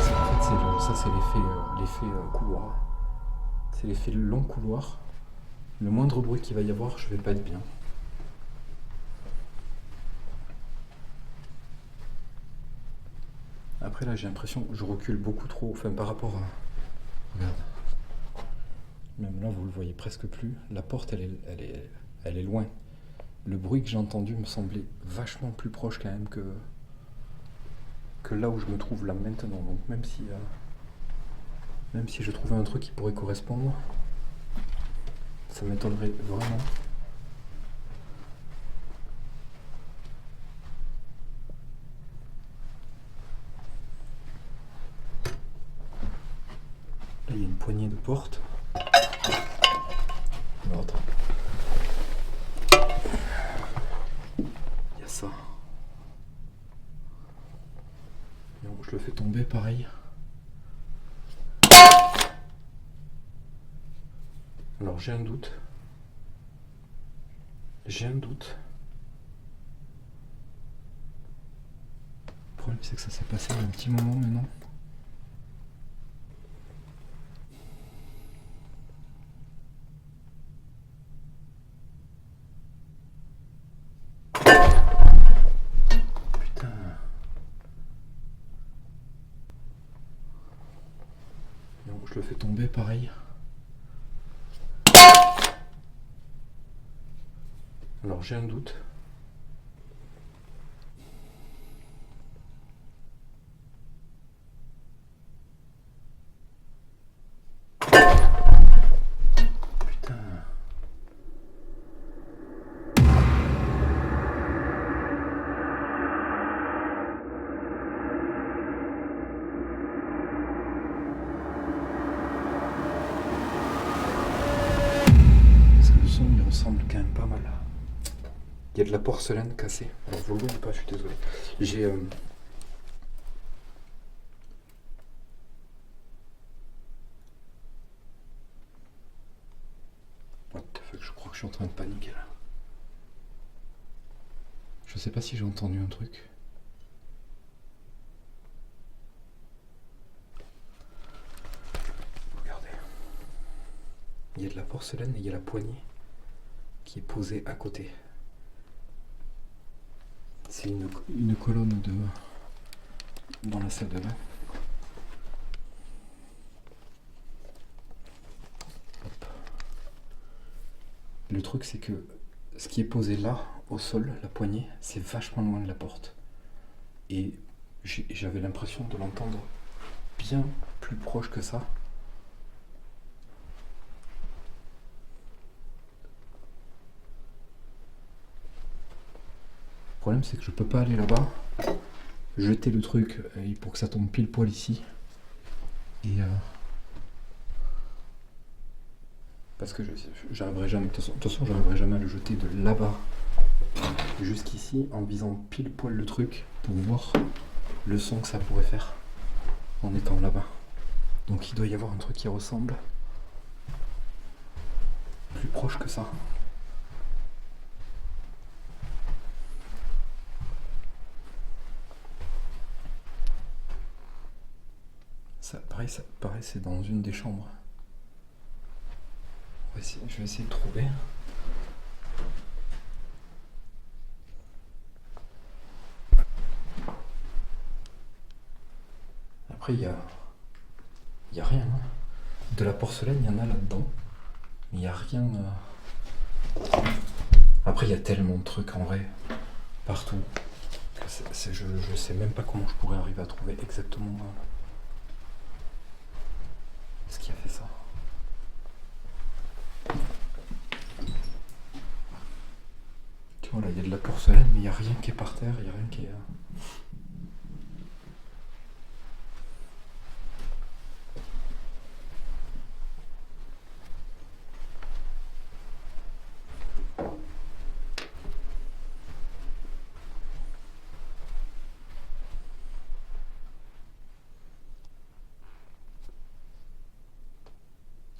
ça c'est l'effet couloir. C'est l'effet long couloir. Le moindre bruit qu'il va y avoir, je vais pas être bien. Après là j'ai l'impression que je recule beaucoup trop, enfin par rapport à... Regarde. Même là vous le voyez presque plus. La porte elle est loin. Le bruit que j'ai entendu me semblait vachement plus proche quand même que là où je me trouve là maintenant. Donc même si je trouvais un truc qui pourrait correspondre, ça m'étonnerait vraiment. Là, il y a une poignée de portes. Alors, attends. Il y a ça. Et donc, je le fais tomber pareil. Alors, j'ai un doute. Le problème, c'est que ça s'est passé il y a un petit moment maintenant. Je le fais tomber pareil. Alors j'ai un doute. super mal. Il y a de la porcelaine cassée. Alors, vous le voyez pas, je suis désolé. J'ai... What the fuck, je crois que je suis en train de paniquer là. Je sais pas si j'ai entendu un truc. Regardez. Il y a de la porcelaine et il y a la poignée qui est posée à côté. C'est une colonne dans la salle de bain. Hop. Le truc c'est que ce qui est posé là, au sol, la poignée, c'est vachement loin de la porte. Et j'avais l'impression de l'entendre bien plus proche que ça. Le problème c'est que je peux pas aller là-bas, jeter le truc pour que ça tombe pile poil ici. Et parce que j'arriverai jamais, de toute façon j'arriverai jamais à le jeter de là-bas jusqu'ici en visant pile poil le truc pour voir le son que ça pourrait faire en étant là-bas. Donc il doit y avoir un truc qui ressemble plus proche que ça. Ça pareil c'est dans une des chambres. Je vais essayer de trouver. Après il y a rien. Hein. De la porcelaine il y en a là-dedans. Mais il n'y a rien. Après il y a tellement de trucs en vrai partout. Que je sais même pas comment je pourrais arriver à trouver exactement ce qui a fait ça. Tu vois là il y a de la porcelaine mais il n'y a rien qui est par terre, il n'y a rien qui est...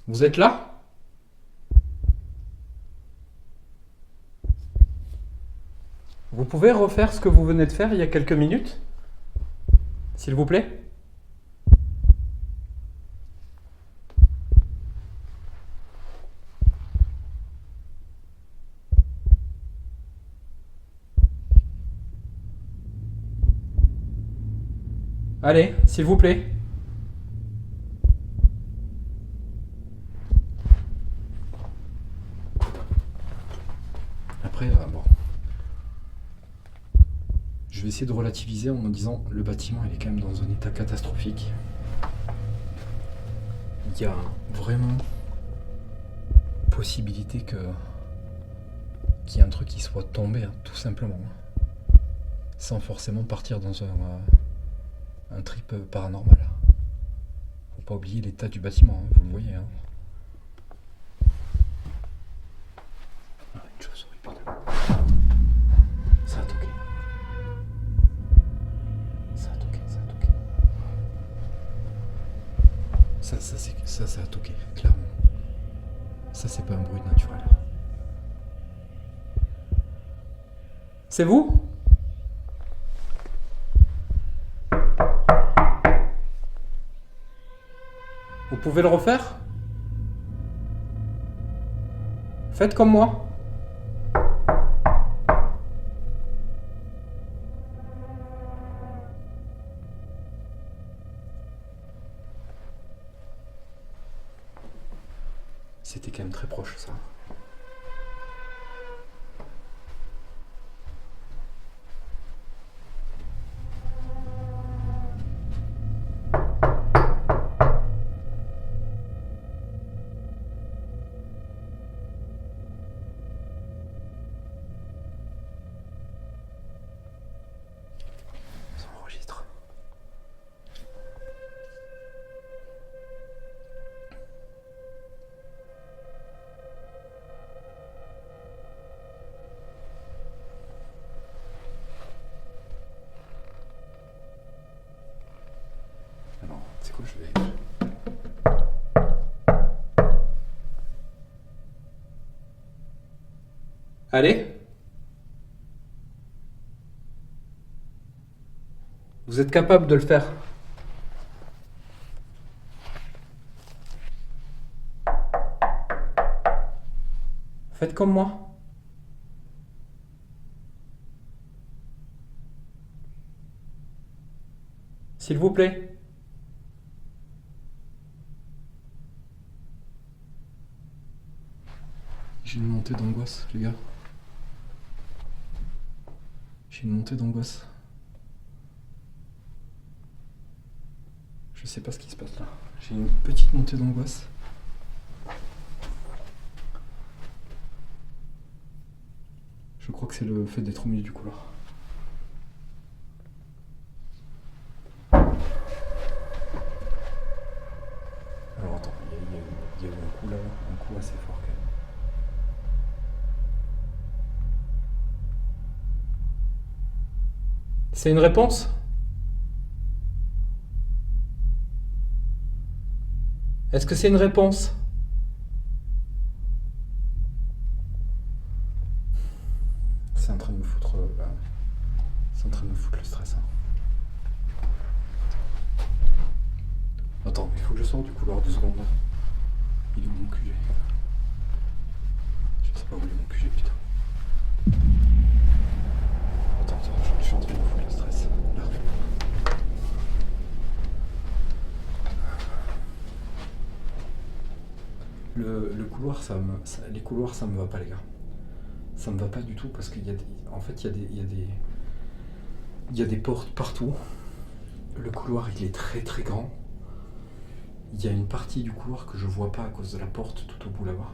Vous êtes là ? Vous pouvez refaire ce que vous venez de faire il y a quelques minutes ? S'il vous plaît ? Allez, s'il vous plaît. Après, bon. Je vais essayer de relativiser en me disant le bâtiment il est quand même dans un état catastrophique. Il y a vraiment possibilité qu'il y ait un truc qui soit tombé, hein, tout simplement. Sans forcément partir dans un trip paranormal. Faut pas oublier l'état du bâtiment, hein, vous le voyez. Hein. Ah, une chauve-souris, putain. Ça a toqué. Ça a toqué. Ça a toqué, clairement. Ça, c'est pas un bruit naturel. C'est vous ? Vous pouvez le refaire ? Faites comme moi. C'était quand même très proche ça. Ça enregistre. coup, je vais. Allez? Vous êtes capable de le faire? Faites comme moi. S'il vous plaît. J'ai une montée d'angoisse, les gars. J'ai une montée d'angoisse. Je sais pas ce qui se passe là. J'ai une petite montée d'angoisse. Je crois que c'est le fait d'être au milieu du couloir. Alors attends, il y a eu un coup là, un coup assez fort quand même. C'est une réponse? Est-ce que c'est une réponse? C'est en train de me foutre. C'est en train de me foutre le stress. Hein. Attends, il faut que je sorte du couloir 2 secondes. Il est où mon QG? Je sais pas où il est mon QG, putain. Attends, je suis en train de me foutre le stress. Là. Le couloir, les couloirs, ça me va pas, les gars. Ça me va pas du tout parce qu'il y a des. En fait, il y a des portes partout. Le couloir, il est très très grand. Il y a une partie du couloir que je vois pas à cause de la porte tout au bout là-bas.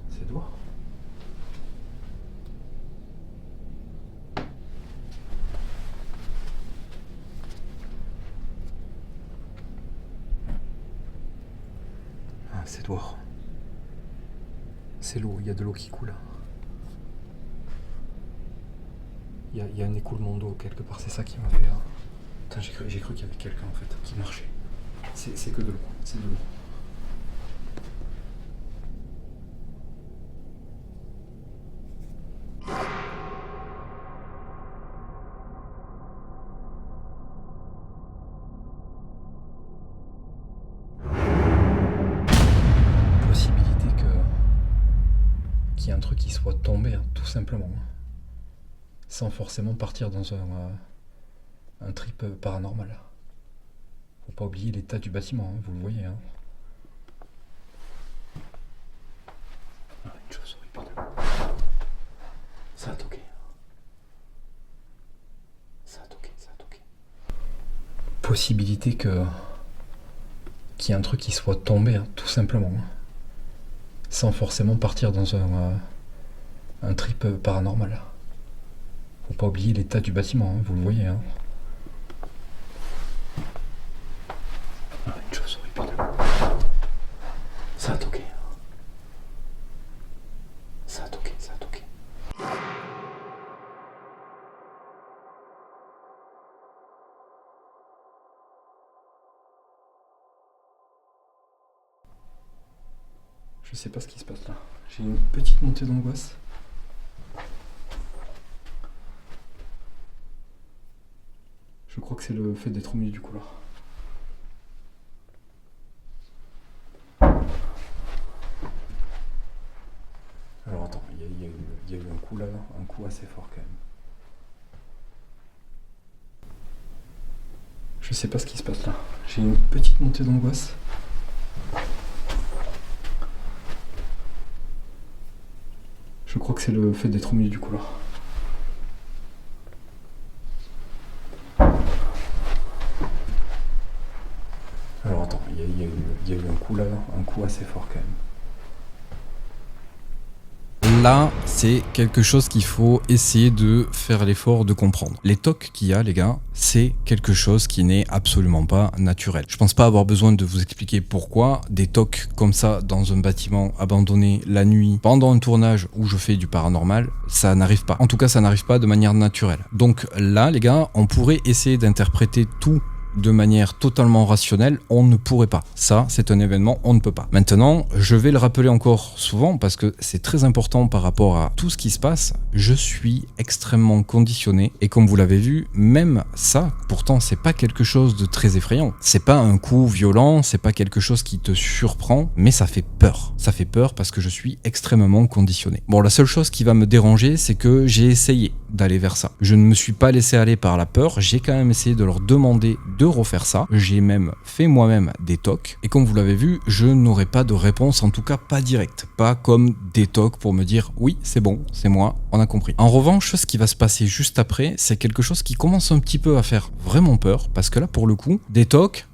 C'est Edouard. Ah, c'est Edouard. C'est l'eau, il y a de l'eau qui coule. Il y a un écoulement d'eau quelque part, c'est ça qui m'a fait. Putain, j'ai cru qu'il y avait quelqu'un en fait qui marchait. C'est que de l'eau, c'est de l'eau. Possibilité qu'il y ait un truc qui soit tombé, hein, tout simplement. Sans forcément partir dans un trip paranormal. Faut pas oublier l'état du bâtiment, hein, vous le voyez. Hein. Ah, une chauve-souris, putain. Ça a toqué. Ça a toqué, ça a toqué. Possibilité qu'il y ait un truc qui soit tombé, hein, tout simplement. Hein. Sans forcément partir dans un trip paranormal. Faut pas oublier l'état du bâtiment, hein, vous le voyez. Hein. Ah, une chauve-souris, putain. Ça a toqué. Ça a toqué, ça a toqué. Je sais pas ce qui se passe là. J'ai une petite montée d'angoisse. Je crois que c'est le fait d'être au milieu du couloir. Alors attends, il y a eu un coup là, un coup assez fort quand même. Je sais pas ce qui se passe là. J'ai une petite montée d'angoisse. Je crois que c'est le fait d'être au milieu du couloir. Alors attends, il y a eu un coup là, un coup assez fort quand même. là, c'est quelque chose qu'il faut essayer de faire l'effort de comprendre. Les tocs qu'il y a, les gars, c'est quelque chose qui n'est absolument pas naturel. Je pense pas avoir besoin de vous expliquer pourquoi des tocs comme ça dans un bâtiment abandonné la nuit, pendant un tournage où je fais du paranormal, ça n'arrive pas. En tout cas, ça n'arrive pas de manière naturelle. Donc là, les gars, on pourrait essayer d'interpréter tout de manière totalement rationnelle, on ne pourrait pas. Ça, c'est un événement, on ne peut pas. Maintenant, je vais le rappeler encore souvent parce que c'est très important par rapport à tout ce qui se passe. Je suis extrêmement conditionné et comme vous l'avez vu, même ça, pourtant, c'est pas quelque chose de très effrayant. C'est pas un coup violent, c'est pas quelque chose qui te surprend, mais ça fait peur. Ça fait peur parce que je suis extrêmement conditionné. Bon, la seule chose qui va me déranger, c'est que j'ai essayé d'aller vers ça. Je ne me suis pas laissé aller par la peur, j'ai quand même essayé de leur demander de refaire ça. J'ai même fait moi-même des tocs. Et comme vous l'avez vu, je n'aurai pas de réponse, en tout cas pas directe. Pas comme des tocs pour me dire oui, c'est bon, c'est moi, on a compris. En revanche, ce qui va se passer juste après, c'est quelque chose qui commence un petit peu à faire vraiment peur. Parce que là, pour le coup, des tocs,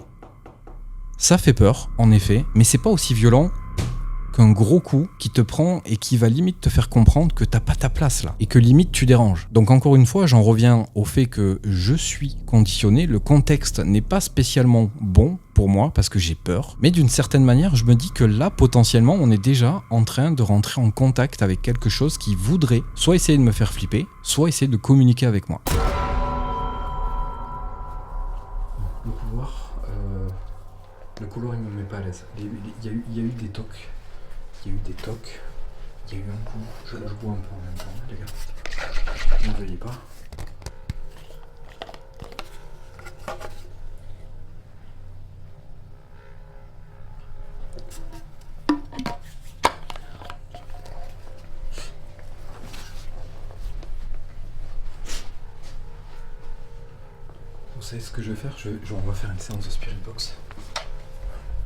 ça fait peur, en effet, mais c'est pas aussi violent qu'un gros coup qui te prend et qui va limite te faire comprendre que t'as pas ta place là et que limite tu déranges. Donc encore une fois, j'en reviens au fait que je suis conditionné, le contexte n'est pas spécialement bon pour moi parce que j'ai peur, mais d'une certaine manière, je me dis que là potentiellement, on est déjà en train de rentrer en contact avec quelque chose qui voudrait soit essayer de me faire flipper, soit essayer de communiquer avec moi. Le couloir il me met pas à l'aise. Il y a eu des tocs. Il y a eu des tocs. Il y a eu un coup. Je bois un peu en même temps, les gars. Ne veuillez pas. Vous savez ce que je vais faire? On va faire une séance de Spirit Box.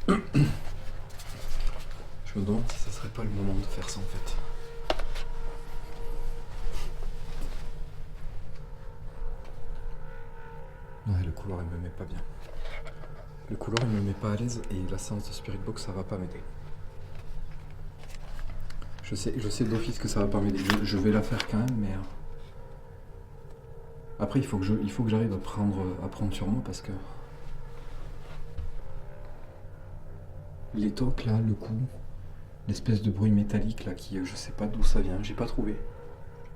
Je me demande si ça serait pas le moment de faire ça en fait. Ouais, le couloir il me met pas bien. Le couloir il me met pas à l'aise et la séance de Spirit Box ça va pas m'aider. Je sais d'office que ça va pas m'aider. Je vais la faire quand même, mais après il faut que j'arrive à prendre sur moi parce que les tocs là, le coup, l'espèce de bruit métallique là qui je sais pas d'où ça vient, j'ai pas trouvé.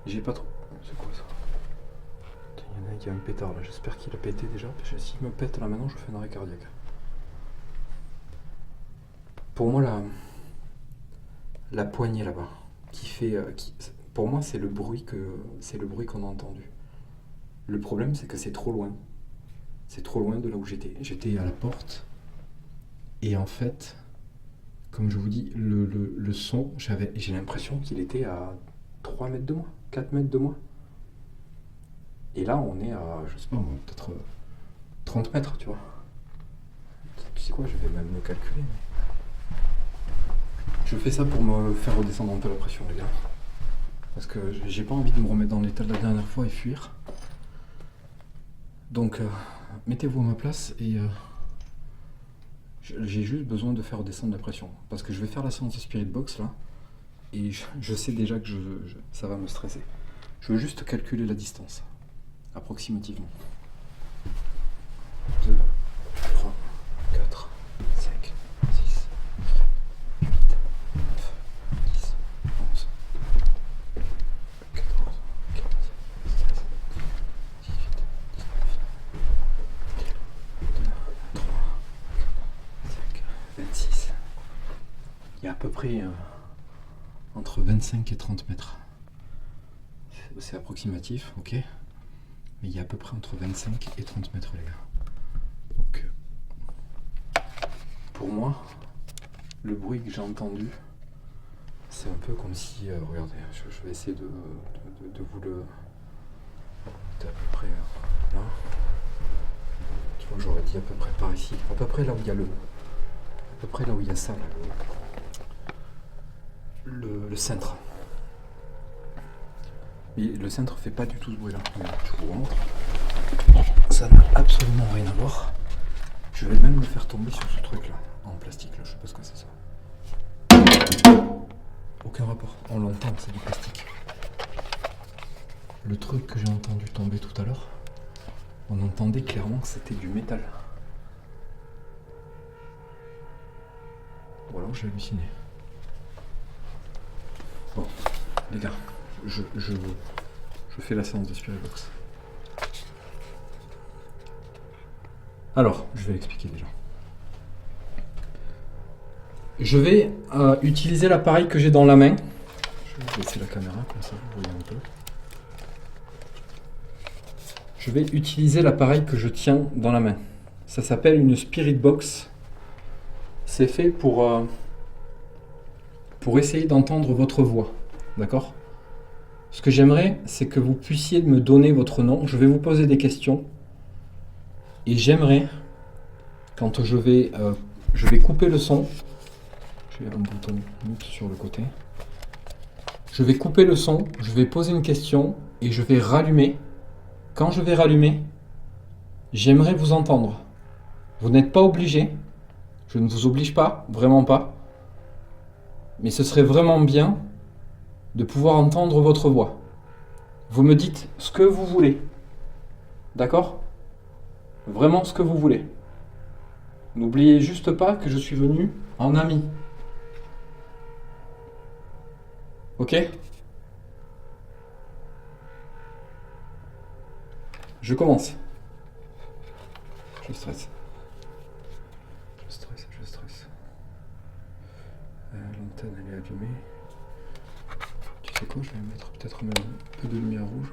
C'est quoi ça? Il y a un pétard là, j'espère qu'il a pété déjà, parce que s'il me pète là maintenant je fais un arrêt cardiaque. Pour moi la poignée là-bas, pour moi c'est le bruit qu'on a entendu. Le problème c'est que c'est trop loin. C'est trop loin de là où j'étais. J'étais à la porte et en fait, comme je vous dis, le son, j'ai l'impression qu'il était à 3 mètres de moi, 4 mètres de moi. Et là, on est à, je sais pas moi, peut-être 30 mètres, tu vois. Tu sais quoi, je vais même me calculer. Mais... je fais ça pour me faire redescendre un peu la pression, les gars. Parce que j'ai pas envie de me remettre dans l'état de la dernière fois et fuir. Donc, mettez-vous à ma place et... j'ai juste besoin de faire redescendre la pression. Parce que je vais faire la séance de Spirit Box là. Et je sais déjà que ça va me stresser. Je veux juste calculer la distance. Approximativement. 2, 3, 4, 5, 6, 8, 9, 10, 11, 14, 15, 16, 18, 19, 20, 23, 25, 26. Il y a à peu près entre 25 et 30 mètres. C'est approximatif, ok. Mais il y a à peu près entre 25 et 30 mètres, les gars. Donc, pour moi, le bruit que j'ai entendu, c'est un peu comme si... regardez, je vais essayer de vous le... à peu près là. Tu vois, j'aurais dit à peu près par ici. À peu près là où il y a à peu près là où il y a ça, là, le cintre. Mais le cintre fait pas du tout ce bruit là. Je vous remontre. Ça n'a absolument rien à voir. Je vais même le faire tomber sur ce truc là, en plastique là, je sais pas ce que c'est ça. Aucun rapport. On l'entend, c'est du plastique. Le truc que j'ai entendu tomber tout à l'heure, on entendait clairement que c'était du métal. Ou alors j'ai halluciné. Bon, les gars, je fais la séance de Spirit Box. Alors, je vais l'expliquer déjà. Je vais utiliser l'appareil que j'ai dans la main. Je vais baisser la caméra, comme ça vous voyez un peu. Je vais utiliser l'appareil que je tiens dans la main. Ça s'appelle une Spirit Box. C'est fait pour essayer d'entendre votre voix. D'accord ? Ce que j'aimerais, c'est que vous puissiez me donner votre nom. Je vais vous poser des questions. Et j'aimerais, quand je vais couper le son, j'ai un bouton mute sur le côté. Je vais couper le son, je vais poser une question et je vais rallumer. Quand je vais rallumer, j'aimerais vous entendre. Vous n'êtes pas obligé. Je ne vous oblige pas, vraiment pas. Mais ce serait vraiment bien de pouvoir entendre votre voix. Vous me dites ce que vous voulez. D'accord ? Vraiment ce que vous voulez. N'oubliez juste pas que je suis venu en ami. Ok ? Je commence. Je stresse. Je stresse. L'antenne elle est allumée. Tu sais quoi, je vais mettre peut-être même un peu de lumière rouge.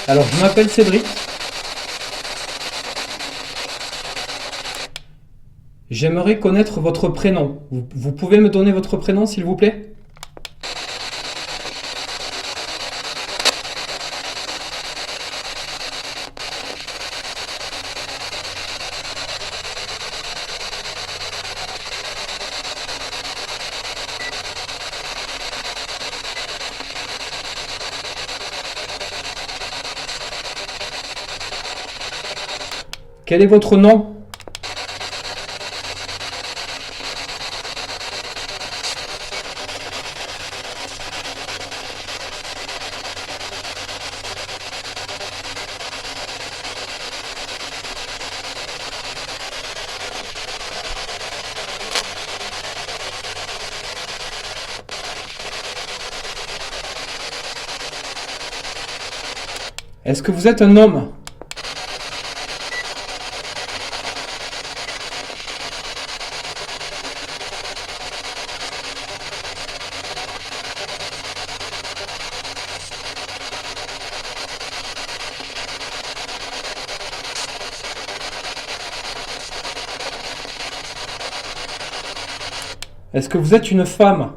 Alors, je m'appelle Cédric. J'aimerais connaître votre prénom. Vous pouvez me donner votre prénom, s'il vous plaît ? Quel est votre nom ? Est-ce que vous êtes un homme ? Est-ce que vous êtes une femme ?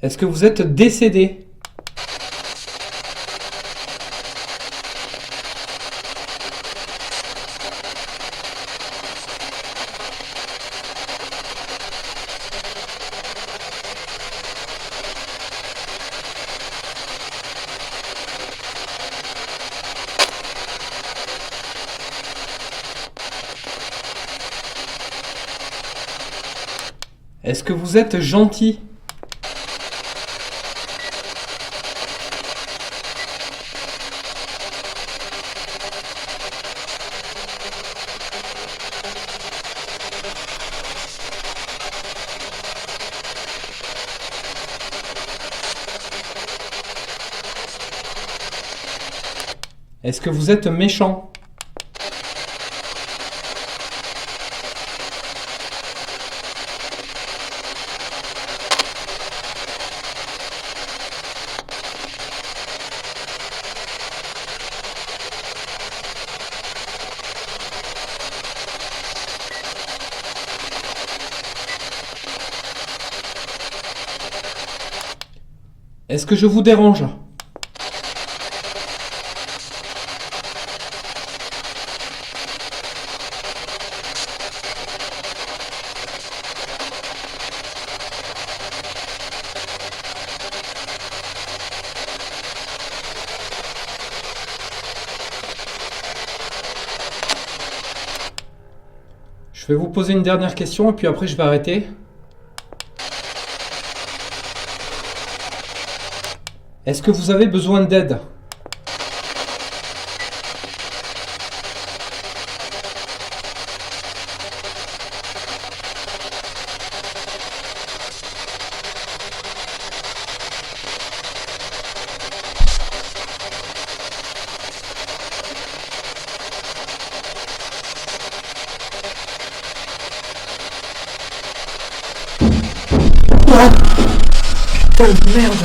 Est-ce que vous êtes décédé ? Est-ce que vous êtes gentil ? Est-ce que vous êtes méchant? Est-ce que je vous dérange? Je vais vous poser une dernière question et puis après je vais arrêter. Est-ce que vous avez besoin d'aide? Putain de merde!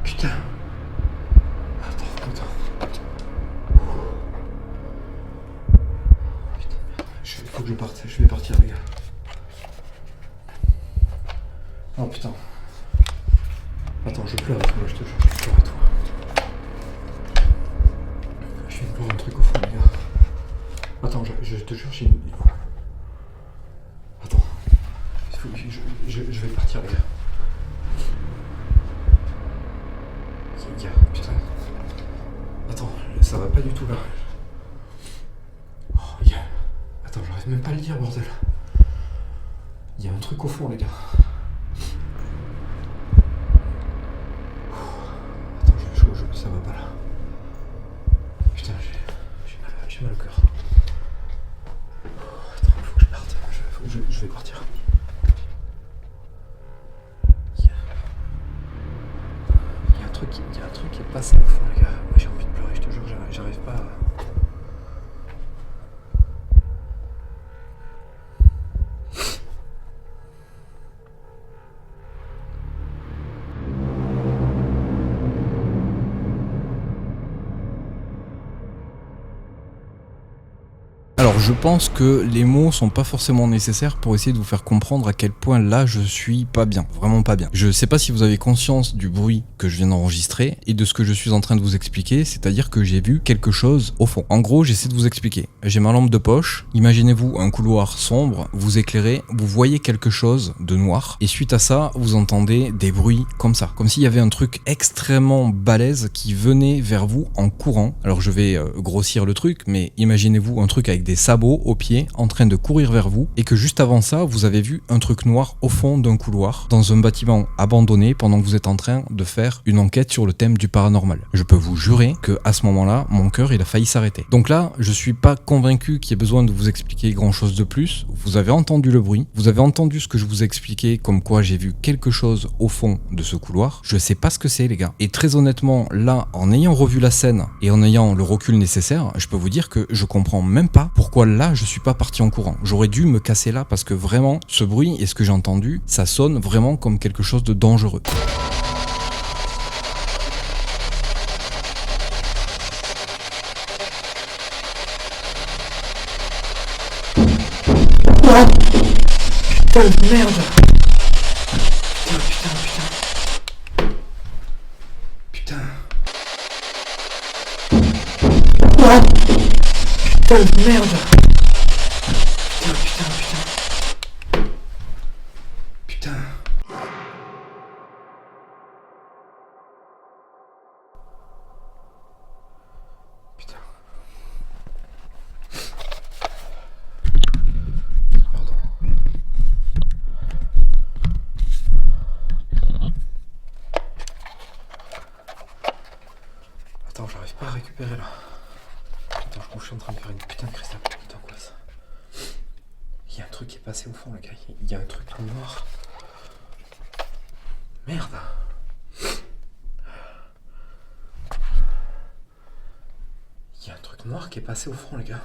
Putain. Attends. Il faut que je parte. Je vais partir, les gars. Oh putain. Attends, je pleure à toi, je te jure, je pleure à toi. Je viens de voir un truc au fond, les gars. Attends, je te jure, j'ai une... Attends. Je vais partir, les gars. Putain. Attends, ça va pas du tout là. Oh, gars. Attends, j'arrive même pas à le dire, bordel. Il y a un truc au fond, les gars. Attends, ça va pas là. Putain, j'ai mal au cœur. Attends, faut que je parte. Je vais partir. Il y a un truc qui est passé au fond, les gars. Moi j'ai envie de pleurer, je te jure, j'arrive pas à... Alors je pense que les mots sont pas forcément nécessaires pour essayer de vous faire comprendre à quel point là je suis pas bien, vraiment pas bien. Je sais pas si vous avez conscience du bruit que je viens d'enregistrer et de ce que je suis en train de vous expliquer, c'est-à-dire que j'ai vu quelque chose au fond. En gros, j'essaie de vous expliquer. J'ai ma lampe de poche, imaginez-vous un couloir sombre, vous éclairez, vous voyez quelque chose de noir et suite à ça, vous entendez des bruits comme ça, comme s'il y avait un truc extrêmement balèze qui venait vers vous en courant. Alors je vais grossir le truc, mais imaginez-vous un truc avec des sabots aux pieds en train de courir vers vous et que juste avant ça vous avez vu un truc noir au fond d'un couloir dans un bâtiment abandonné pendant que vous êtes en train de faire une enquête sur le thème du paranormal. Je peux vous jurer que à ce moment-là mon cœur il a failli s'arrêter. Donc là je suis pas convaincu qu'il y ait besoin de vous expliquer grand chose de plus. Vous avez entendu le bruit, vous avez entendu ce que je vous ai expliqué comme quoi j'ai vu quelque chose au fond de ce couloir. Je sais pas ce que c'est les gars et très honnêtement là en ayant revu la scène et en ayant le recul nécessaire je peux vous dire que je comprends même pas pourquoi là je suis pas parti en courant. J'aurais dû me casser là parce que vraiment ce bruit et ce que j'ai entendu ça sonne vraiment comme quelque chose de dangereux. Putain de merde! Putain. Putain de merde! Putain. Pardon. Attends, j'arrive pas à récupérer là. Attends, je suis en train de faire une putain de crise d'angoisse. Il y a un truc qui est passé au fond, les gars. Il y a un truc noir. Merde. Il y a un truc noir qui est passé au front, les gars.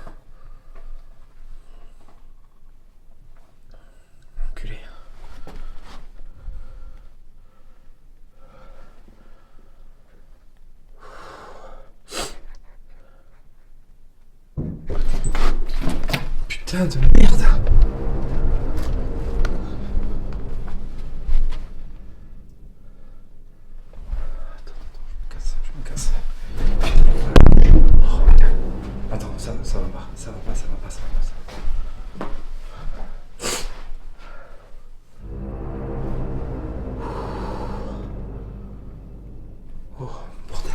Enculé. Putain de merde. Ça va pas. Oh, bordel.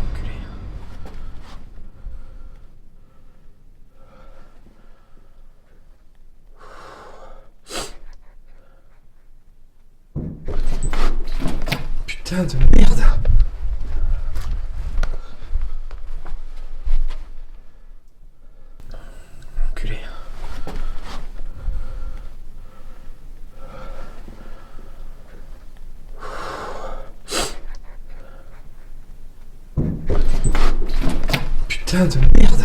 Enculé. Putain de merde. Enculé. Putain de merde.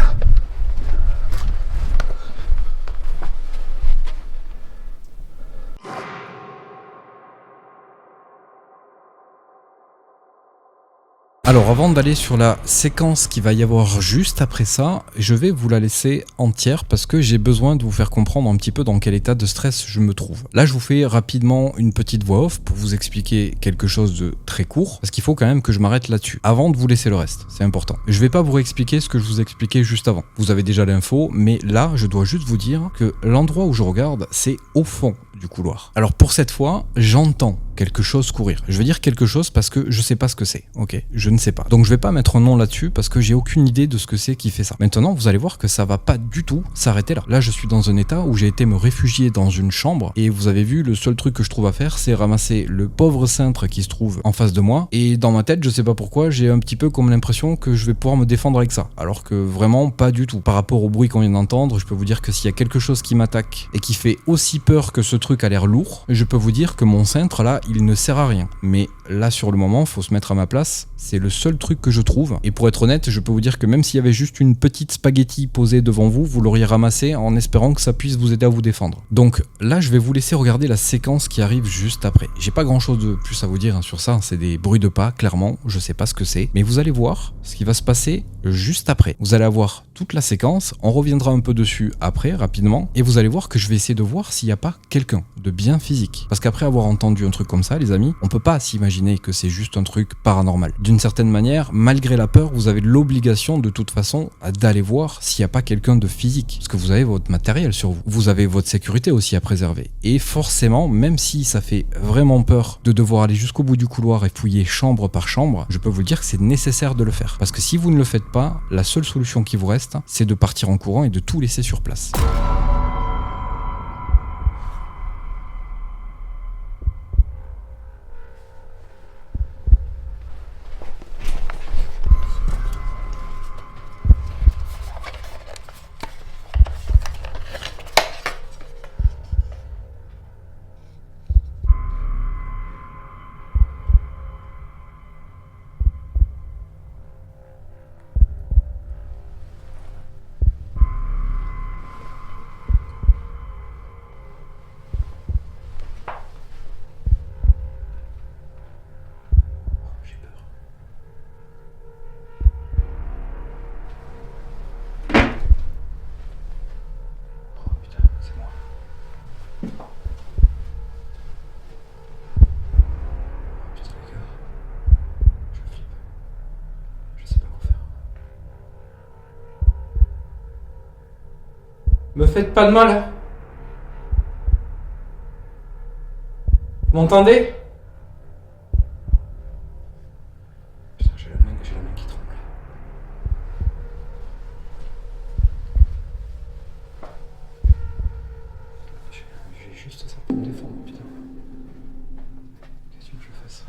Alors avant d'aller sur la séquence qui va y avoir juste après ça, je vais vous la laisser entière parce que j'ai besoin de vous faire comprendre un petit peu dans quel état de stress je me trouve. Là je vous fais rapidement une petite voix off pour vous expliquer quelque chose de très court parce qu'il faut quand même que je m'arrête là-dessus avant de vous laisser le reste, c'est important. Je vais pas vous réexpliquer ce que je vous expliquais juste avant, vous avez déjà l'info, mais là je dois juste vous dire que l'endroit où je regarde c'est au fond du couloir. Alors pour cette fois, j'entends quelque chose courir. Je veux dire quelque chose parce que je sais pas ce que c'est, ok? Je ne sais pas. Donc je vais pas mettre un nom là-dessus parce que j'ai aucune idée de ce que c'est qui fait ça. Maintenant, vous allez voir que ça va pas du tout s'arrêter là. Là, je suis dans un état où j'ai été me réfugier dans une chambre et vous avez vu, le seul truc que je trouve à faire, c'est ramasser le pauvre cintre qui se trouve en face de moi et dans ma tête, je sais pas pourquoi, j'ai un petit peu comme l'impression que je vais pouvoir me défendre avec ça. Alors que vraiment pas du tout. Par rapport au bruit qu'on vient d'entendre, je peux vous dire que s'il y a quelque chose qui m'attaque et qui fait aussi peur que ce truc a l'air lourd, je peux vous dire que mon cintre là, il ne sert à rien. Mais là sur le moment, faut se mettre à ma place, c'est le seul truc que je trouve. Et pour être honnête, je peux vous dire que même s'il y avait juste une petite spaghetti posée devant vous, vous l'auriez ramassé en espérant que ça puisse vous aider à vous défendre. Donc là, je vais vous laisser regarder la séquence qui arrive juste après. J'ai pas grand chose de plus à vous dire sur ça, c'est des bruits de pas, clairement, je sais pas ce que c'est, mais vous allez voir ce qui va se passer juste après. Vous allez avoir toute la séquence, on reviendra un peu dessus après, rapidement, et vous allez voir que je vais essayer de voir s'il n'y a pas quelqu'un de bien physique. Parce qu'après avoir entendu un truc comme ça, les amis, on peut pas s'imaginer que c'est juste un truc paranormal. D'une certaine manière, malgré la peur, vous avez l'obligation de toute façon d'aller voir s'il n'y a pas quelqu'un de physique. Parce que vous avez votre matériel sur vous. Vous avez votre sécurité aussi à préserver. Et forcément, même si ça fait vraiment peur de devoir aller jusqu'au bout du couloir et fouiller chambre par chambre, je peux vous dire que c'est nécessaire de le faire. Parce que si vous ne le faites pas, la seule solution qui vous reste, c'est de partir en courant et de tout laisser sur place. Me faites pas de mal. Vous m'entendez? Putain, j'ai la main qui tremble. J'ai juste ça pour me défendre, putain. Qu'est-ce que je fasse?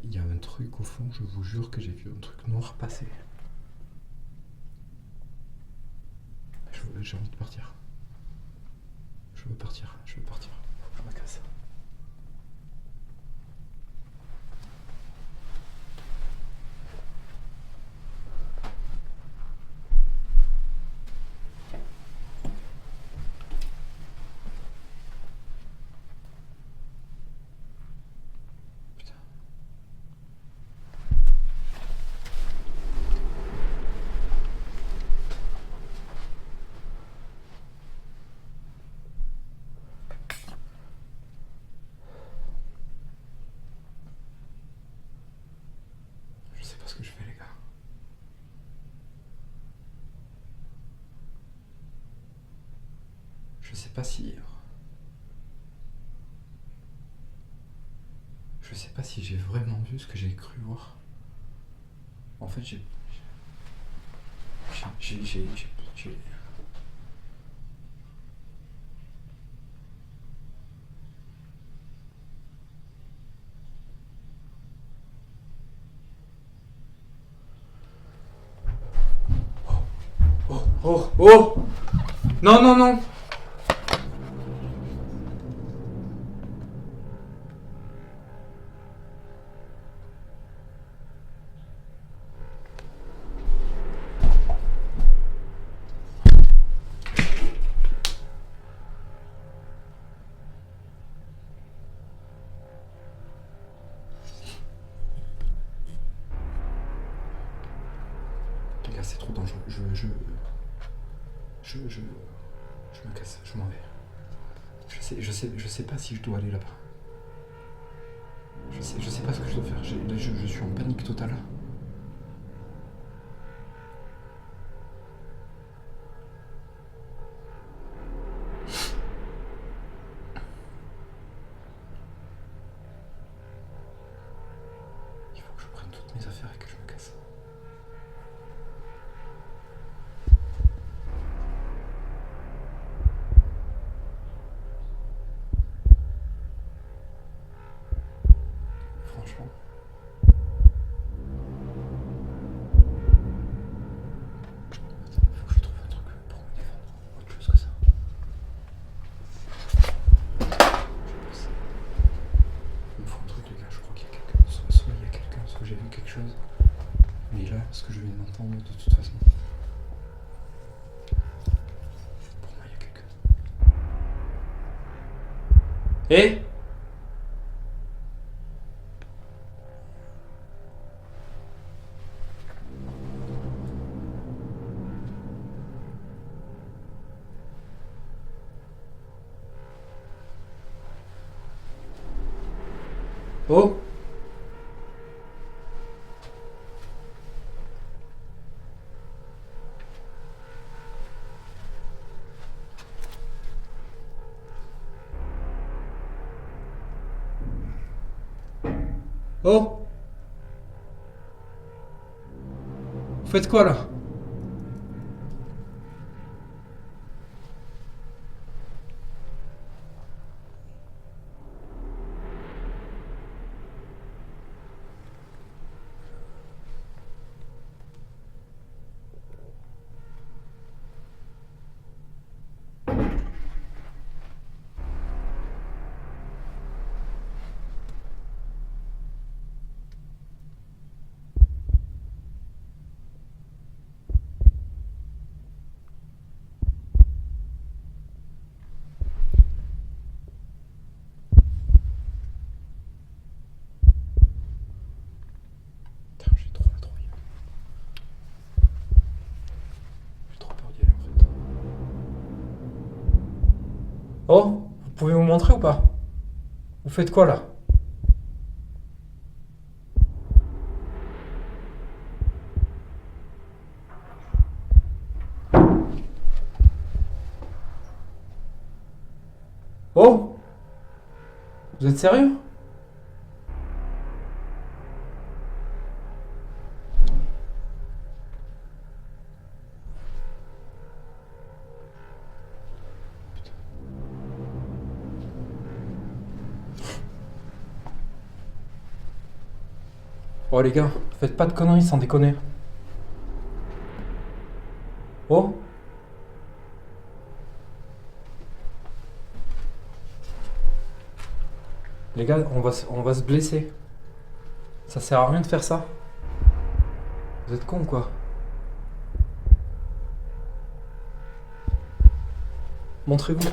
il y a un truc au fond, je vous jure que j'ai vu un truc noir passer. J'ai envie de partir. Je veux partir. Je me casse. Je sais pas ce que je fais, les gars. Je sais pas si... Je sais pas si j'ai vraiment vu ce que j'ai cru voir. En fait, j'ai... Oh, oh! Non, non, non! Les gars, c'est trop dangereux. Je me casse, je m'en vais. Je sais pas si je dois aller là-bas. Je sais pas ce que je dois faire. Je suis en panique totale. Il faut que je prenne toutes mes affaires et que je me casse. Franchement. Attends, il faut que je trouve un truc pour me défendre. Autre chose que ça. Je pense. Il me faut un truc, les gars. Je crois qu'il y a quelqu'un. Soit il y a quelqu'un, soit j'ai vu quelque chose. Mais là, ce que je viens d'entendre, de toute façon. Pour moi, il y a quelqu'un. Eh! Oh! Oh! Vous faites quoi là? Putain, j'ai trop la trouille. J'ai trop peur d'y aller en fait. Oh, vous pouvez vous montrer ou pas? Vous faites quoi là? Oh! Vous êtes sérieux? Oh les gars, faites pas de conneries sans déconner. Oh. Les gars, on va se blesser. Ça sert à rien de faire ça. Vous êtes cons quoi. Montrez-vous.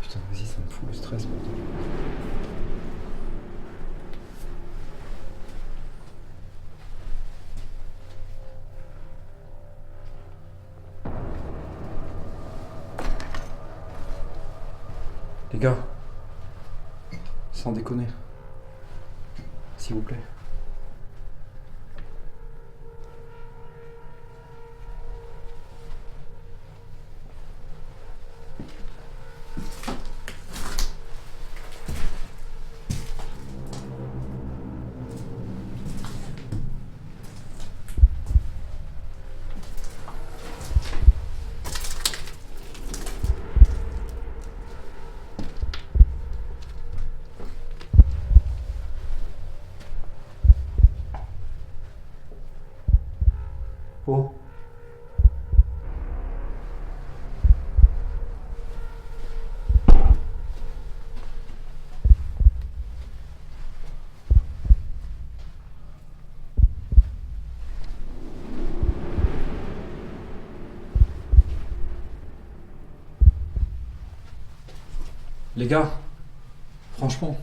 Putain, vas-y, ça me fout le stress, bordel. Les gars, sans déconner, s'il vous plaît. Oh. Les gars, franchement.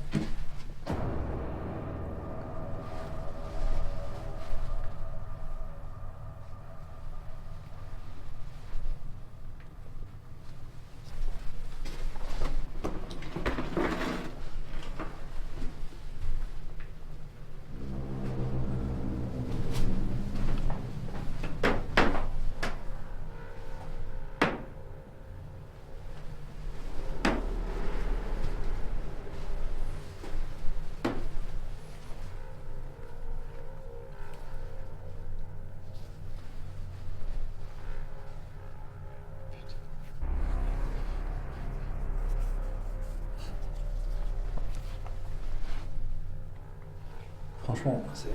Franchement, c'est...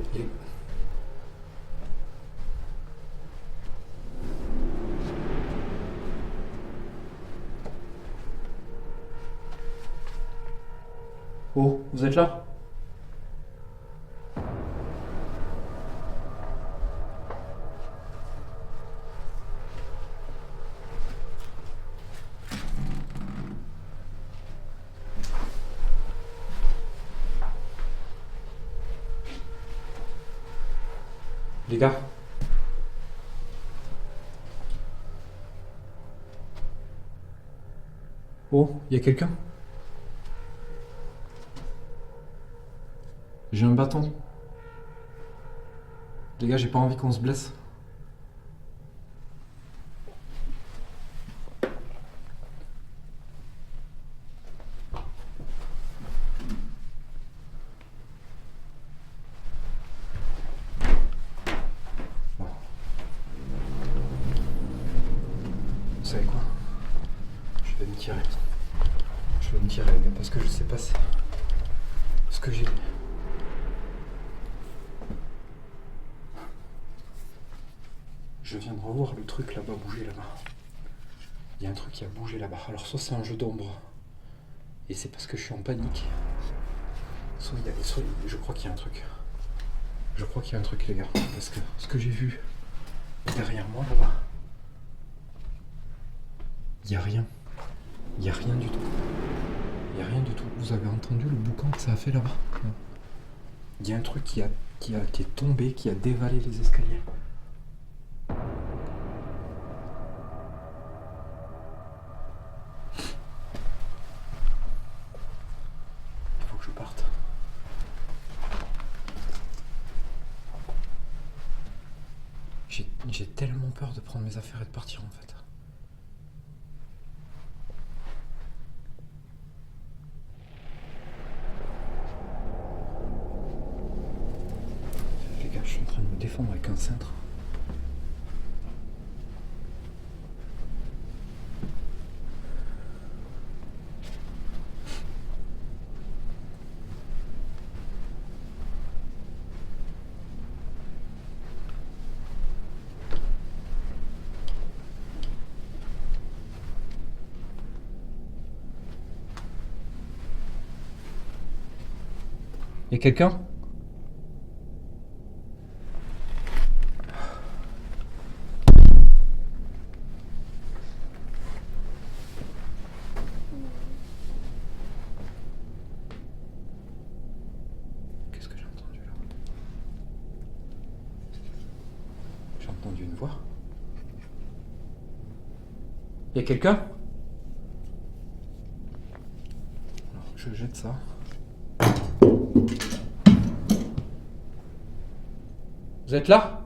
Oh, vous êtes là? Les gars. Oh, y a quelqu'un? J'ai un bâton. Les gars, j'ai pas envie qu'on se blesse. Bon. Vous savez quoi? Je vais me tirer. Je vais me tirer, les gars, parce que je sais pas ce que j'ai. Je viens de revoir le truc là-bas bouger là-bas. Il y a un truc qui a bougé là-bas. Alors soit c'est un jeu d'ombre et c'est parce que je suis en panique. Soit je crois qu'il y a un truc. Je crois qu'il y a un truc les gars. Parce que ce que j'ai vu derrière moi là-bas, il n'y a rien. Il n'y a rien du tout. Il n'y a rien du tout. Vous avez entendu le boucan que ça a fait là-bas? Il y a un truc qui est tombé, qui a dévalé les escaliers. Il faut que je parte. J'ai tellement peur de prendre mes affaires et de partir en fait. Les gars, je suis en train de me défendre avec un cintre. Y'a quelqu'un ? Qu'est-ce que j'ai entendu là ? J'ai entendu une voix. Y'a quelqu'un ? Alors, je jette ça. Vous êtes là ?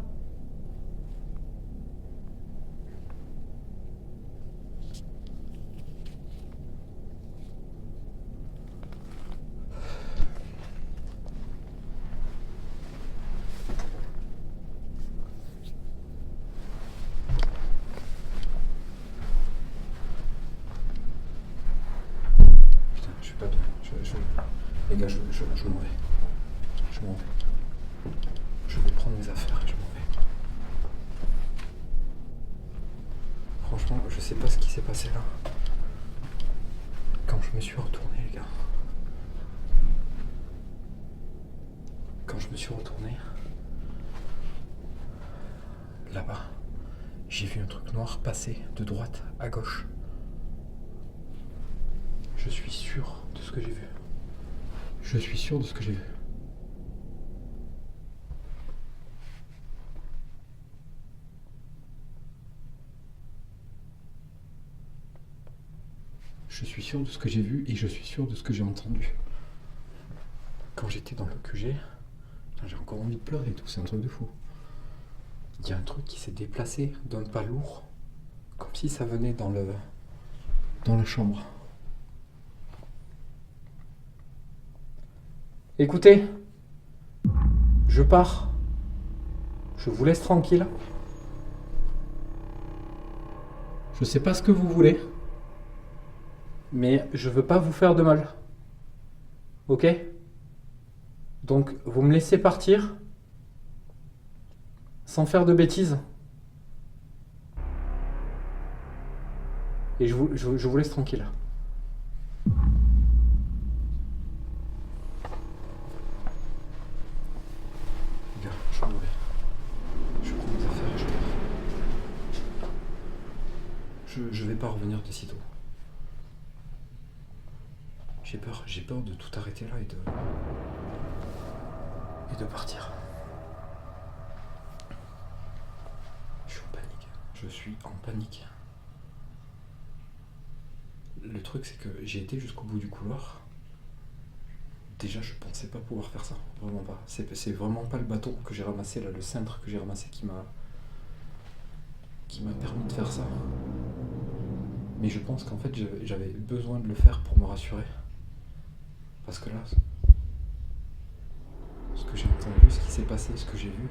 Putain, je suis pas bien. Les gars, je m'en vais. Je m'en vais. Je vais prendre mes affaires et je m'en vais. Franchement, je sais pas ce qui s'est passé là. Quand je me suis retourné, les gars. Quand je me suis retourné, là-bas, j'ai vu un truc noir passer de droite à gauche. Je suis sûr de ce que j'ai vu. Je suis sûr de ce que j'ai vu. Je suis sûr de ce que j'ai vu et je suis sûr de ce que j'ai entendu. Quand j'étais dans le QG, j'ai encore envie de pleurer et tout, c'est un truc de fou. Il y a un truc qui s'est déplacé d'un pas lourd, comme si ça venait dans la chambre. Écoutez, je pars. Je vous laisse tranquille. Je sais pas ce que vous voulez, mais je veux pas vous faire de mal. Ok ? Donc, vous me laissez partir sans faire de bêtises. Et je vous laisse tranquille. Gars, je m'en vais. Je prends mes affaires et je pars. Je vais pas revenir de sitôt. J'ai peur de tout arrêter là et de partir. Je suis en panique. Je suis en panique. Le truc, c'est que j'ai été jusqu'au bout du couloir. Déjà, je pensais pas pouvoir faire ça. Vraiment pas. C'est vraiment pas le bâton que j'ai ramassé, là, le cintre que j'ai ramassé qui m'a permis de faire ça. Mais je pense qu'en fait, j'avais besoin de le faire pour me rassurer. Parce que là, ce que j'ai entendu, ce qui s'est passé, ce que j'ai vu,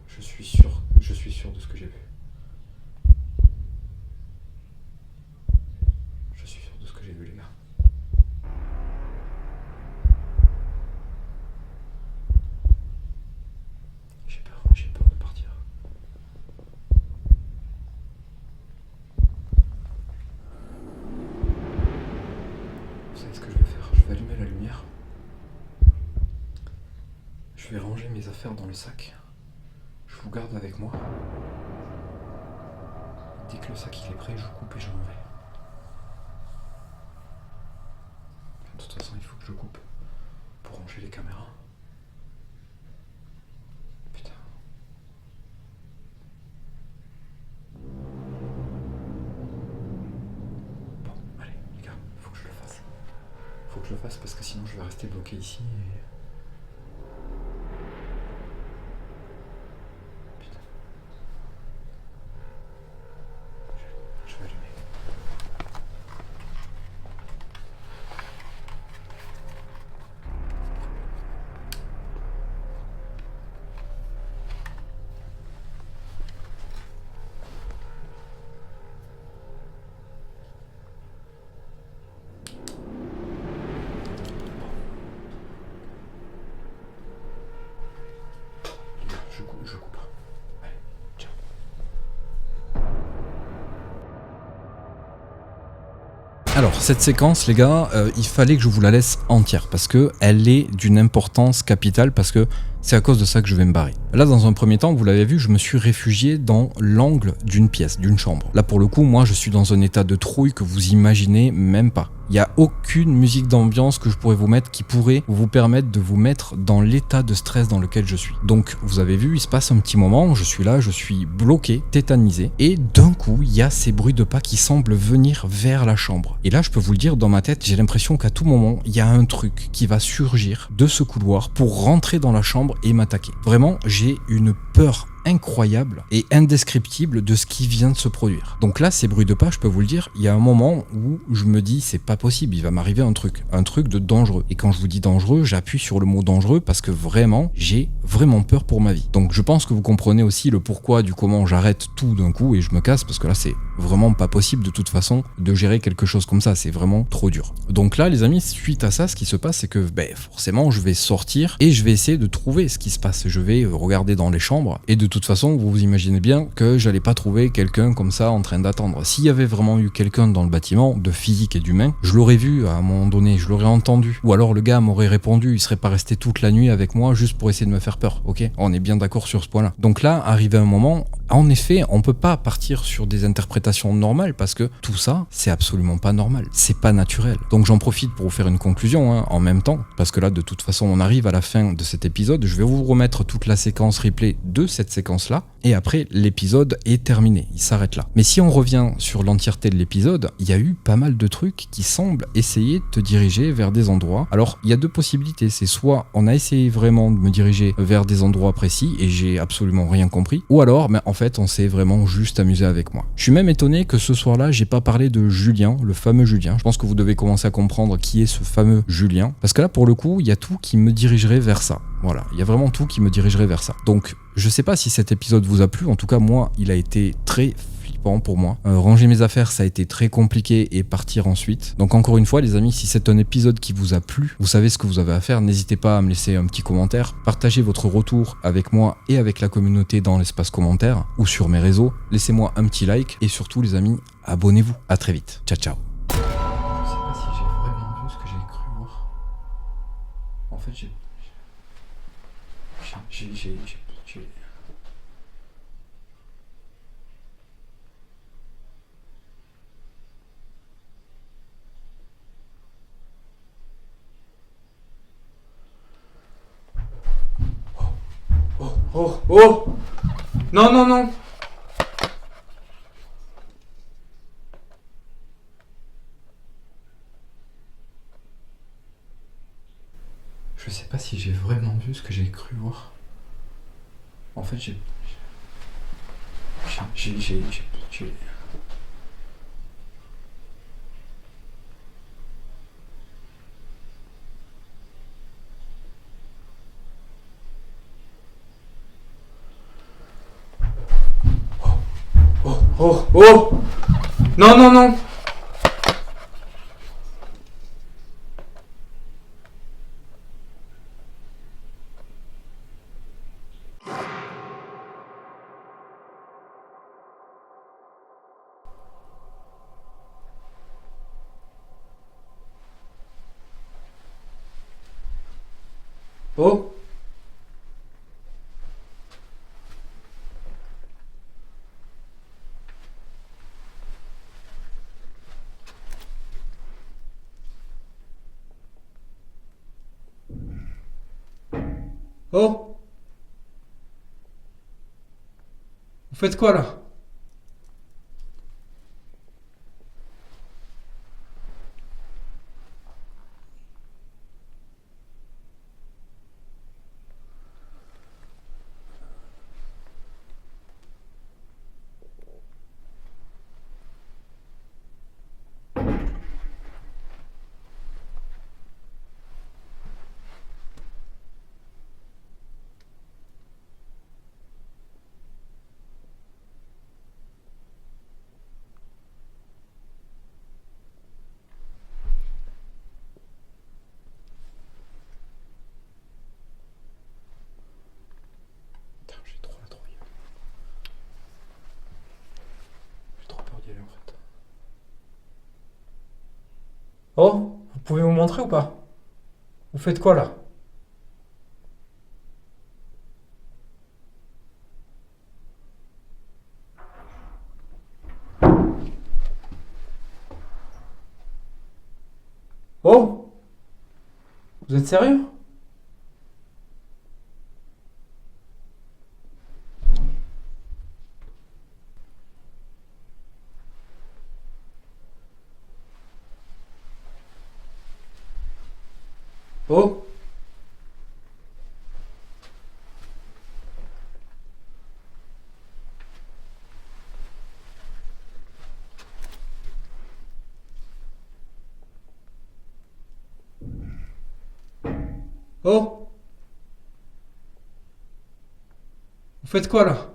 je suis sûr de ce que j'ai vu. Je suis sûr de ce que j'ai vu, les gars. J'ai peur de partir. Vous savez ce que je vais faire ? Je vais allumer la lumière. Je vais ranger mes affaires dans le sac. Je vous garde avec moi. Dès que le sac il est prêt, je vous coupe et je m'en vais. De toute façon, il faut que je coupe brancher les caméras. Putain. Bon, allez, les gars, faut que je le fasse. Faut que je le fasse parce que sinon je vais rester bloqué ici et... Putain. Je vais allumer. Je coupe. Allez, ciao. Alors cette séquence les gars, il fallait que je vous la laisse entière parce que elle est d'une importance capitale, parce que c'est à cause de ça que je vais me barrer. Là dans un premier temps, vous l'avez vu, je me suis réfugié dans l'angle d'une pièce, d'une chambre. Là pour le coup, moi je suis dans un état de trouille que vous imaginez même pas. Il n'y a aucune musique d'ambiance que je pourrais vous mettre qui pourrait vous permettre de vous mettre dans l'état de stress dans lequel je suis. Donc vous avez vu, il se passe un petit moment, je suis là, je suis bloqué, tétanisé, et d'un coup il y a ces bruits de pas qui semblent venir vers la chambre. Et là je peux vous le dire, dans ma tête, j'ai l'impression qu'à tout moment, il y a un truc qui va surgir de ce couloir pour rentrer dans la chambre et m'attaquer. Vraiment, j'ai une peur incroyable et indescriptible de ce qui vient de se produire. Donc là, ces bruits de pas, je peux vous le dire, il y a un moment où je me dis c'est pas possible, il va m'arriver un truc de dangereux. Et quand je vous dis dangereux, j'appuie sur le mot dangereux parce que vraiment, j'ai vraiment peur pour ma vie. Donc je pense que vous comprenez aussi le pourquoi du comment j'arrête tout d'un coup et je me casse, parce que là c'est vraiment pas possible de toute façon de gérer quelque chose comme ça, c'est vraiment trop dur. Donc là les amis, suite à ça, ce qui se passe c'est que forcément je vais sortir et je vais essayer de trouver ce qui se passe. Je vais regarder dans les chambres et de toute façon vous vous imaginez bien que j'allais pas trouver quelqu'un comme ça en train d'attendre. S'il y avait vraiment eu quelqu'un dans le bâtiment, de physique et d'humain, je l'aurais vu à un moment donné, je l'aurais entendu, ou alors le gars m'aurait répondu, il serait pas resté toute la nuit avec moi juste pour essayer de me faire peur, ok? On est bien d'accord sur ce point là. Donc là, arrivé un moment, en effet, on peut pas partir sur des interprétations normales parce que tout ça, c'est absolument pas normal, c'est pas naturel. Donc j'en profite pour vous faire une conclusion en même temps, parce que là de toute façon on arrive à la fin de cet épisode, je vais vous remettre toute la séquence replay de cette séquence là, et après l'épisode est terminé, il s'arrête là. Mais si on revient sur l'entièreté de l'épisode, il y a eu pas mal de trucs qui semblent essayer de te diriger vers des endroits. Alors il y a deux possibilités, c'est soit on a essayé vraiment de me diriger vers des endroits précis et j'ai absolument rien compris, ou alors en fait on s'est vraiment juste amusé avec moi. Je suis même étonné que ce soir-là j'ai pas parlé de Julien, le fameux Julien. Je pense que vous devez commencer à comprendre qui est ce fameux Julien, parce que là pour le coup il y a tout qui me dirigerait vers ça. Voilà, il y a vraiment tout qui me dirigerait vers ça. Donc je sais pas si cet épisode vous a plu, en tout cas moi il a été très flippant pour moi. Ranger mes affaires ça a été très compliqué et partir ensuite. Donc encore une fois les amis, si c'est un épisode qui vous a plu, vous savez ce que vous avez à faire, n'hésitez pas à me laisser un petit commentaire, partagez votre retour avec moi et avec la communauté dans l'espace commentaire ou sur mes réseaux, laissez-moi un petit like et surtout les amis, abonnez-vous. À très vite, ciao ciao. Je sais pas si j'ai vraiment vu ce que j'ai cru voir. En fait j'ai... Oh! Non, non, non! Je sais pas si j'ai vraiment vu ce que j'ai cru voir. En fait, j'ai... Oh! Non, non, non! Oh! Oh! Vous faites quoi là? Putain, j'ai trop la trouille. J'ai trop peur d'y aller en fait. Oh, vous pouvez vous montrer ou pas? Vous faites quoi là? Oh! Vous êtes sérieux? Oh! Oh! Vous faites quoi là?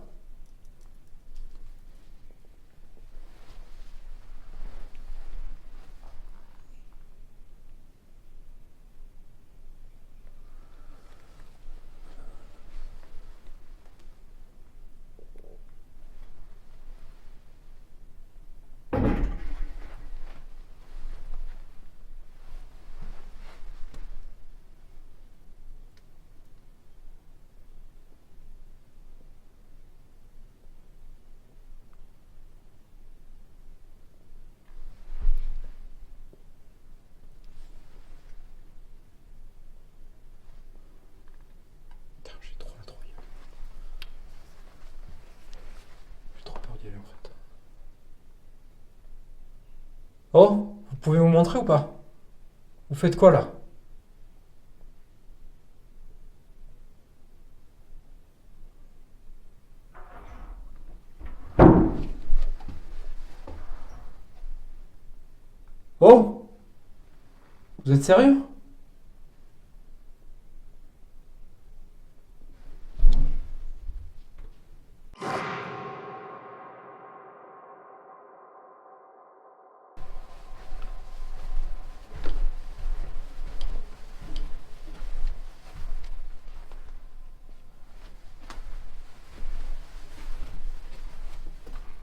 Putain, j'ai trop la trouille. J'ai trop peur d'y aller en fait. Oh, vous pouvez vous montrer ou pas? Vous faites quoi là? Oh! Vous êtes sérieux?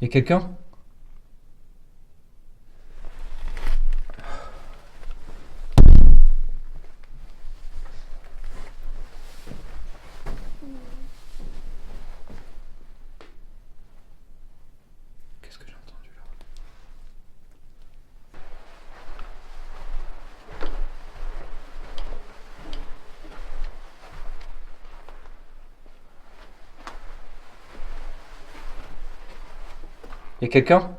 Y'a quelqu'un? Qu'est-ce que j'ai entendu là? Y'a quelqu'un?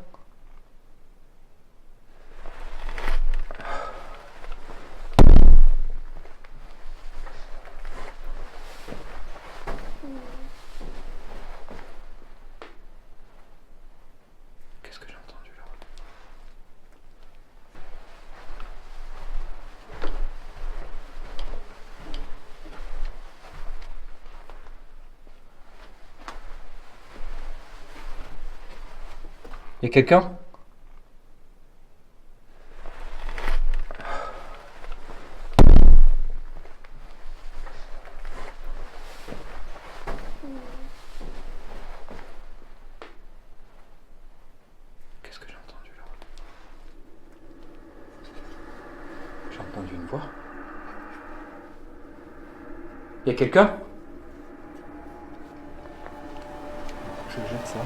Qu'est-ce que j'ai entendu là? Y'a quelqu'un? Qu'est-ce que j'ai entendu là? J'ai entendu une voix. Y'a quelqu'un? Je jette ça.